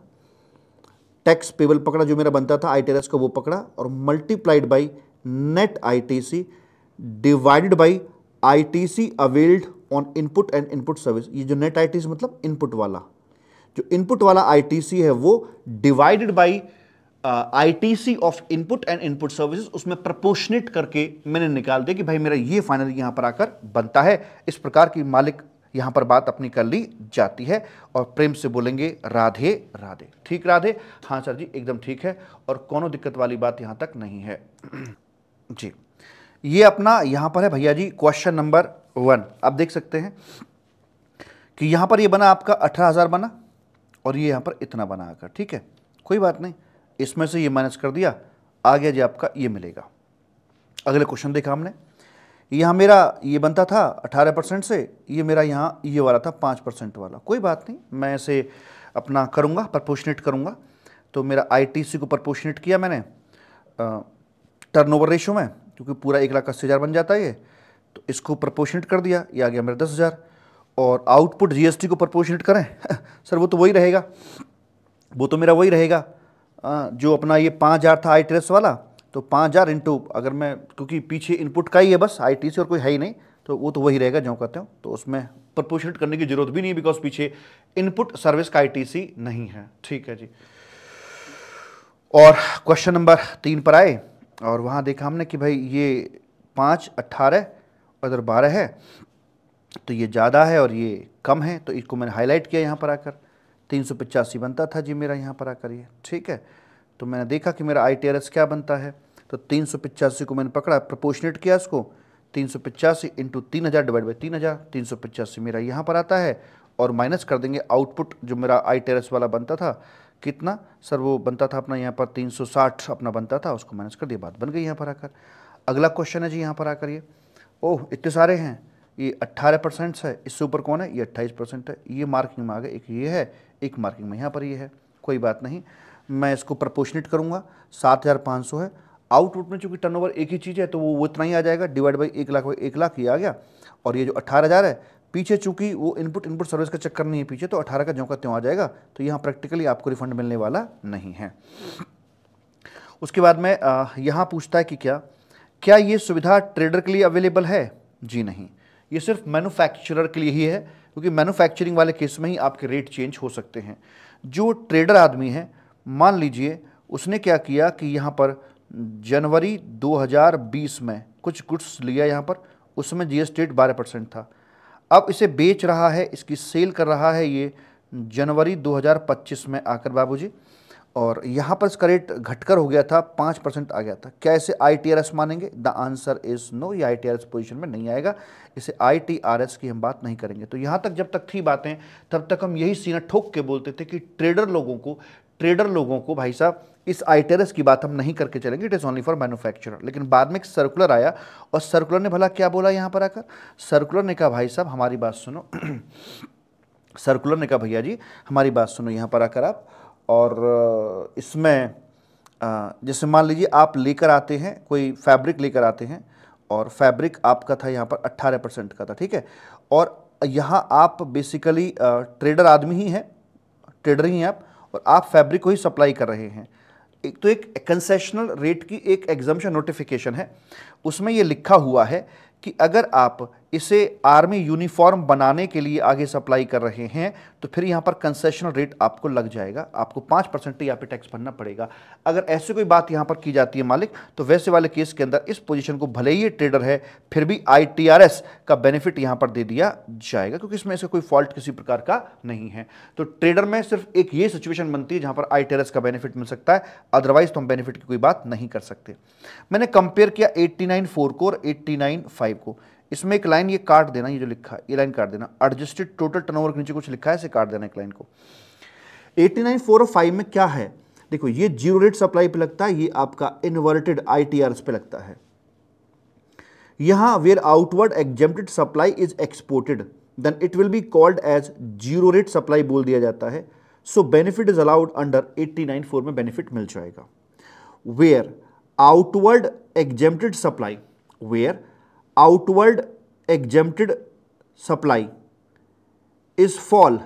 Speaker 1: टैक्स पेबल पकड़ा जो मेरा बनता था आईटीआरएस का, वो पकड़ा और multiplied by net ITC divided by ITC availed on input and input service. ये जो नेट आईटीसी मतलब इनपुट वाला, जो इनपुट वाला आईटीसी है वो divided by ITC of input and input services, उसमें प्रपोर्शनेट करके मैंने निकाल दिया कि भाई मेरा ये फाइनल यहां पर आकर बनता है। इस प्रकार की मालिक यहां पर बात अपनी कर ली जाती है और प्रेम से बोलेंगे राधे राधे। ठीक राधे? हाँ सर जी एकदम ठीक है और कोनो दिक्कत वाली बात यहां तक नहीं है जी। ये अपना यहां पर है भैया जी क्वेश्चन नंबर 1। आप देख सकते हैं कि यहां पर ये बना आपका 18,000 बना और ये यहां पर इतना बना आकर, ठीक है कोई बात नहीं, इसमें से ये माइनस कर दिया, आ गया जी आपका ये मिलेगा। अगले क्वेश्चन देखा हमने, यहाँ मेरा ये बनता था 18% से, ये मेरा यहाँ ये वाला था 5% वाला, कोई बात नहीं मैं इसे अपना करूँगा, प्रपोर्शनेट करूँगा। तो मेरा आईटीसी को प्रपोर्शनेट किया मैंने टर्नओवर रेशो में, क्योंकि पूरा 1,80,000 बन जाता है ये, तो इसको प्रपोर्शनेट कर दिया, ये आ गया मेरा 10,000। और आउटपुट जीएसटी को प्रपोर्शनेट करें सर वो तो वही रहेगा, वो तो मेरा वही रहेगा जो अपना ये 5,000 था आईटीआरएस वाला, तो 5,000 इंटू, अगर मैं, क्योंकि पीछे इनपुट का ही है बस आईटीसी और कोई है ही नहीं, तो वो तो वही रहेगा जो कहते हो, तो उसमें प्रपोर्शनेट करने की जरूरत भी नहीं, बिकॉज पीछे इनपुट सर्विस का आईटीसी नहीं है। ठीक है जी। और क्वेश्चन नंबर 3 पर आए और वहाँ देखा हमने कि भाई ये 5, 18 और इधर 12 है, तो ये ज़्यादा है और ये कम है, तो इसको मैंने हाईलाइट किया यहाँ पर आकर। 385 बनता था जी मेरा यहाँ पर आकर ये, ठीक है। तो मैंने देखा कि मेरा आईटीआरएस क्या बनता है, तो 385 को मैंने पकड़ा, प्रपोर्शनेट किया इसको, 385 इंटू 3,000 डिवाइड बाई 3,000, 385 मेरा यहाँ पर आता है और माइनस कर देंगे आउटपुट जो मेरा आईटीआरएस वाला बनता था, कितना सर वो बनता था अपना यहाँ पर 360 अपना बनता था, उसको माइनस कर दिया, बात बन गई यहाँ पर आकर। अगला क्वेश्चन है जी यहाँ पर आकर ये, ओह इतने सारे हैं, ये 18% है, इससे ऊपर कौन है, ये 28% है, ये मार्किंग में आ गए, एक ये है, एक मार्किंग में यहाँ पर ये है, कोई बात नहीं, मैं इसको प्रपोर्शनेट करूँगा, 7,500 है। आउटपुट में चूंकि टर्नओवर एक ही चीज़ है तो वो इतना ही आ जाएगा, डिवाइड बाई 1,00,000 बाई 1,00,000 ही आ गया। और ये जो 18,000 है, पीछे चूंकि वो इनपुट सर्विस का चक्कर नहीं है पीछे, तो 18 का ज्यों का त्यों आ जाएगा, तो यहाँ प्रैक्टिकली आपको रिफंड मिलने वाला नहीं है। उसके बाद में यहाँ पूछता है कि क्या ये सुविधा ट्रेडर के लिए अवेलेबल है? जी नहीं, ये सिर्फ मैन्युफैक्चरर के लिए ही है, क्योंकि मैन्युफैक्चरिंग वाले केस में ही आपके रेट चेंज हो सकते हैं। जो ट्रेडर आदमी है, मान लीजिए उसने क्या किया कि यहाँ पर जनवरी 2020 में कुछ गुड्स लिया यहाँ पर, उसमें जीएसटी रेट 12% था, अब इसे बेच रहा है, इसकी सेल कर रहा है ये जनवरी 2025 में आकर बाबूजी, और यहाँ पर इसका रेट घटकर हो गया था 5% आ गया था, क्या इसे आईटीआरएस मानेंगे? द आंसर इज नो, ये आईटीआरएस पोजीशन में नहीं आएगा, इसे आईटीआरएस की हम बात नहीं करेंगे। तो यहाँ तक जब तक थी बातें, तब तक हम यही सीना ठोक के बोलते थे कि ट्रेडर लोगों को भाई साहब इस आईटीआरएस की बात हम नहीं करके चलेंगे, it is only for manufacturer. लेकिन बाद में एक सर्कुलर आया और सर्कुलर ने भला क्या बोला यहाँ पर आकर, सर्कुलर ने कहा भाई साहब हमारी बात सुनो सर्कुलर ने कहा भैया जी हमारी बात सुनो यहाँ पर आकर आप, और इसमें जैसे मान लीजिए आप लेकर आते हैं, कोई फैब्रिक लेकर आते हैं और फैब्रिक आपका था यहाँ पर 18% का था, ठीक है, और यहाँ आप बेसिकली ट्रेडर आदमी ही हैं, ट्रेडर ही हैं आप, और आप फैब्रिक को ही सप्लाई कर रहे हैं। एक तो एक कंसेशनल रेट की एक एग्जम्पशन नोटिफिकेशन है, उसमें ये लिखा हुआ है कि अगर आप इसे आर्मी यूनिफॉर्म बनाने के लिए आगे सप्लाई कर रहे हैं तो फिर यहाँ पर कंसेशनल रेट आपको लग जाएगा, आपको 5% यहाँ पे टैक्स भरना पड़ेगा। अगर ऐसी कोई बात यहाँ पर की जाती है मालिक, तो वैसे वाले केस के अंदर इस पोजीशन को भले ही ये ट्रेडर है फिर भी आईटीआरएस का बेनिफिट यहाँ पर दे दिया जाएगा, क्योंकि इसमें इसका कोई फॉल्ट किसी प्रकार का नहीं है। तो ट्रेडर में सिर्फ एक ये सिचुएशन बनती है जहाँ पर आईटीआरएस का बेनिफिट मिल सकता है, अदरवाइज तो हम बेनिफिट की कोई बात नहीं कर सकते। मैंने कंपेयर किया 89.4 को और 89.5 को, इसमें एक लाइन ये काट देना, ये जो लिखा है ये लाइन काट देना, एडजस्टेड टोटल टर्नओवर के नीचे कुछ लिखा है, इसे काट देना एक लाइन को। 89.4 और 5 में क्या है, देखो ये जीरो रेट सप्लाई पे लगता है, ये आपका इन्वर्टेड ITRs पे लगता है। यहां where outward exempted supply is exported then it will be called as zero rate supply बोल दिया जाता है। So benefit is allowed under 89(4) में बेनिफिट मिल जाएगा। Where outward exempted supply, where outward exempted supply is fall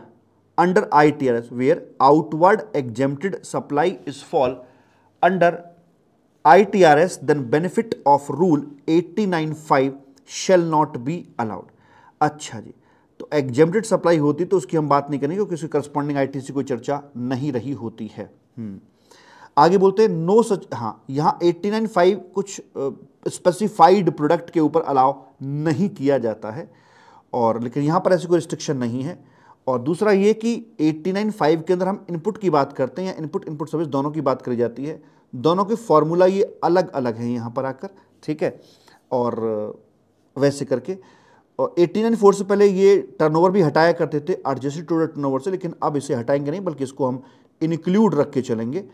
Speaker 1: under ITRs, where outward exempted supply is fall under ITRs, then benefit of rule 89(5) shall not be allowed। अच्छा जी, तो एग्जेम्प्टेड सप्लाई होती तो उसकी हम बात नहीं करेंगे क्योंकि उसकी करस्पॉन्डिंग ITC कोई चर्चा नहीं रही होती है। आगे बोलते हैं नो सच, हाँ यहाँ 89(5) कुछ स्पेसिफाइड प्रोडक्ट के ऊपर अलाउ नहीं किया जाता है, और लेकिन यहाँ पर ऐसी कोई रिस्ट्रिक्शन नहीं है। और दूसरा ये कि 89(5) के अंदर हम इनपुट की बात करते हैं, या इनपुट सर्विस दोनों की बात करी जाती है। दोनों के फॉर्मूला ये अलग अलग हैं यहाँ पर आकर, ठीक है। और वैसे करके, और 89(4) से पहले ये टर्नओवर भी हटाया करते थे एडजस्टेड टू टर्नओवर से, लेकिन अब इसे हटाएंगे नहीं बल्कि इसको हम इंक्लूड रख के चलेंगे।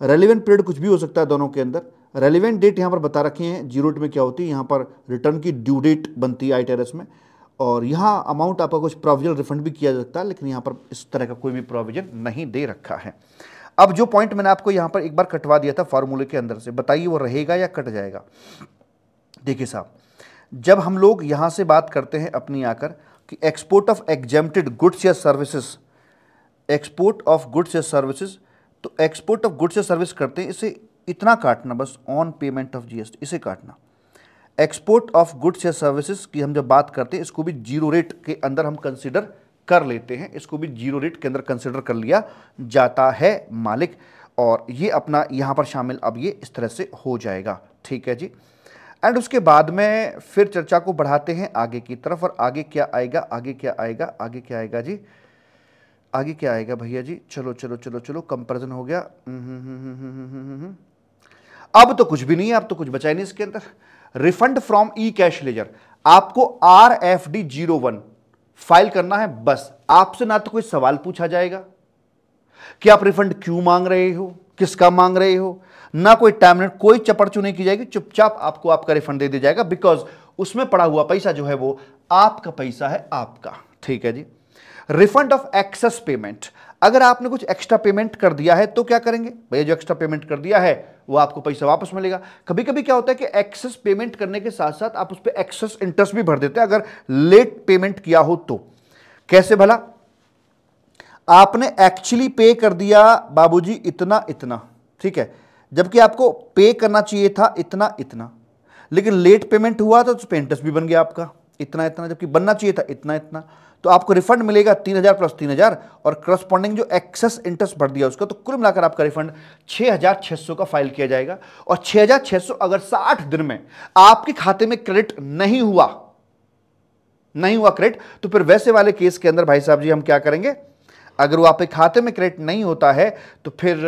Speaker 1: रेलिवेंट पीरियड कुछ भी हो सकता है दोनों के अंदर। रेलिवेंट डेट यहाँ पर बता रखी है, जीरो डेट में क्या होती है, यहाँ पर रिटर्न की ड्यू डेट बनती है ITRs में। और यहाँ अमाउंट आपका कुछ प्रोविजनल रिफंड भी किया जा सकता है, लेकिन यहाँ पर इस तरह का कोई भी प्रोविजन नहीं दे रखा है। अब जो पॉइंट मैंने आपको यहाँ पर एक बार कटवा दिया था फार्मूले के अंदर से, बताइए वो रहेगा या कट जाएगा। देखिए साहब, जब हम लोग यहाँ से बात करते हैं अपनी आकर कि एक्सपोर्ट ऑफ एग्जेम्प्टेड गुड्स या सर्विसेज, एक्सपोर्ट ऑफ गुड्स या सर्विसेज, तो एक्सपोर्ट ऑफ गुड्स या सर्विस करते हैं, इसे इतना काटना बस, ऑन पेमेंट ऑफ GST इसे काटना। एक्सपोर्ट ऑफ गुड्स या सर्विसेज की हम जब बात करते हैं, इसको भी जीरो रेट के अंदर हम कंसिडर कर लेते हैं, इसको भी जीरो रेट के अंदर कंसिडर कर लिया जाता है मालिक। और ये अपना यहाँ पर शामिल अब ये इस तरह से हो जाएगा, ठीक है जी। एंड उसके बाद में फिर चर्चा को बढ़ाते हैं आगे की तरफ, और आगे क्या आएगा, आगे क्या आएगा, आगे क्या आएगा जी, आगे क्या आएगा भैया जी, चलो चलो चलो चलो, कंपैरिजन हो गया। अब तो कुछ भी नहीं है, अब तो कुछ बचा ही नहीं इसके अंदर। Refund from E cash ledger, आपको RFD 01 फाइल करना है बस। आपसे ना तो कोई सवाल पूछा जाएगा कि आप रिफंड क्यों मांग रहे हो, किसका मांग रहे हो, ना कोई टाइम लिमिट, कोई चपड़चू नहीं की जाएगी, चुपचाप आपको आपका रिफंड दे दिया जाएगा, बिकॉज उसमें पड़ा हुआ पैसा जो है वो आपका पैसा है, आपका, ठीक है जी। रिफंड ऑफ एक्सेस पेमेंट, अगर आपने कुछ एक्स्ट्रा पेमेंट कर दिया है तो क्या करेंगे भैया, जो एक्स्ट्रा पेमेंट कर दिया है वो आपको पैसा वापस मिलेगा। कभी कभी क्या होता है कि एक्सेस पेमेंट करने के साथ साथ आप उस पर एक्सेस इंटरेस्ट भी भर देते हैं अगर लेट पेमेंट किया हो तो। कैसे भला, आपने एक्चुअली पे कर दिया बाबूजी इतना इतना, ठीक है, जबकि आपको पे करना चाहिए था इतना इतना, लेकिन लेट पेमेंट हुआ था तो उस पर इंटरेस्ट भी बन गया आपका इतना इतना, जबकि बनना चाहिए था इतना इतना, तो आपको रिफंड मिलेगा 3000 प्लस 3000, और करस्पॉन्डिंग जो एक्सेस इंटरेस्ट भर दिया उसका, तो कुल मिलाकर आपका रिफंड 6600 का फाइल किया जाएगा। और 6600 अगर 60 दिन में आपके खाते में क्रेडिट नहीं हुआ क्रेडिट, तो फिर वैसे वाले केस के अंदर भाई साहब जी हम क्या करेंगे, अगर वो आपके खाते में क्रेडिट नहीं होता है तो फिर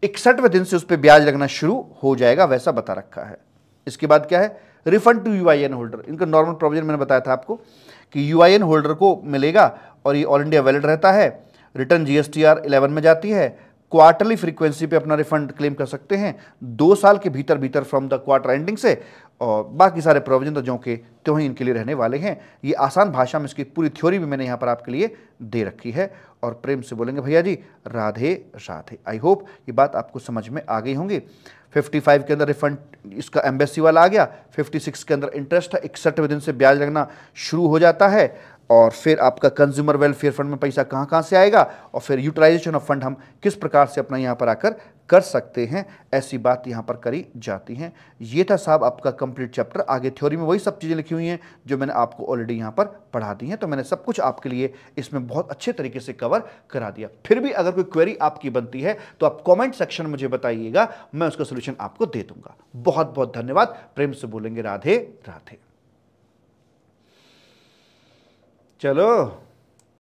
Speaker 1: 61वें दिन से उस पर ब्याज लगना शुरू हो जाएगा, वैसा बता रखा है। इसके बाद क्या है, रिफंड टू UIN होल्डर, इनका नॉर्मल प्रोविजन मैंने बताया था आपको कि UIN होल्डर को मिलेगा और ये ऑल इंडिया वैलिड रहता है। रिटर्न GSTR 11 में जाती है, क्वार्टरली फ्रीक्वेंसी पे अपना रिफंड क्लेम कर सकते हैं 2 साल के भीतर भीतर फ्रॉम द क्वार्टर एंडिंग से, और बाकी सारे प्रोविजन तो जो के त्यों ही इनके लिए रहने वाले हैं। ये आसान भाषा में इसकी पूरी थ्योरी भी मैंने यहाँ पर आपके लिए दे रखी है, और प्रेम से बोलेंगे भैया जी राधे राधे। आई होप ये बात आपको समझ में आ गई होंगी। 55 के अंदर रिफंड इसका एम्बेसी वाला आ गया, 56 के अंदर इंटरेस्ट है, 61वें दिन से ब्याज लगना शुरू हो जाता है, और फिर आपका कंज्यूमर वेलफेयर फंड में पैसा कहाँ कहाँ से आएगा, और फिर यूटिलाइजेशन ऑफ फंड हम किस प्रकार से अपना यहाँ पर आकर कर सकते हैं, ऐसी बात यहाँ पर करी जाती है। ये था साहब आपका कंप्लीट चैप्टर। आगे थ्योरी में वही सब चीज़ें लिखी हुई हैं जो मैंने आपको ऑलरेडी यहाँ पर पढ़ा दी हैं, तो मैंने सब कुछ आपके लिए इसमें बहुत अच्छे तरीके से कवर करा दिया। फिर भी अगर कोई क्वेरी आपकी बनती है तो आप कॉमेंट सेक्शन में मुझे बताइएगा, मैं उसका सोल्यूशन आपको दे दूंगा। बहुत बहुत धन्यवाद, प्रेम से बोलेंगे राधे राधे। चलो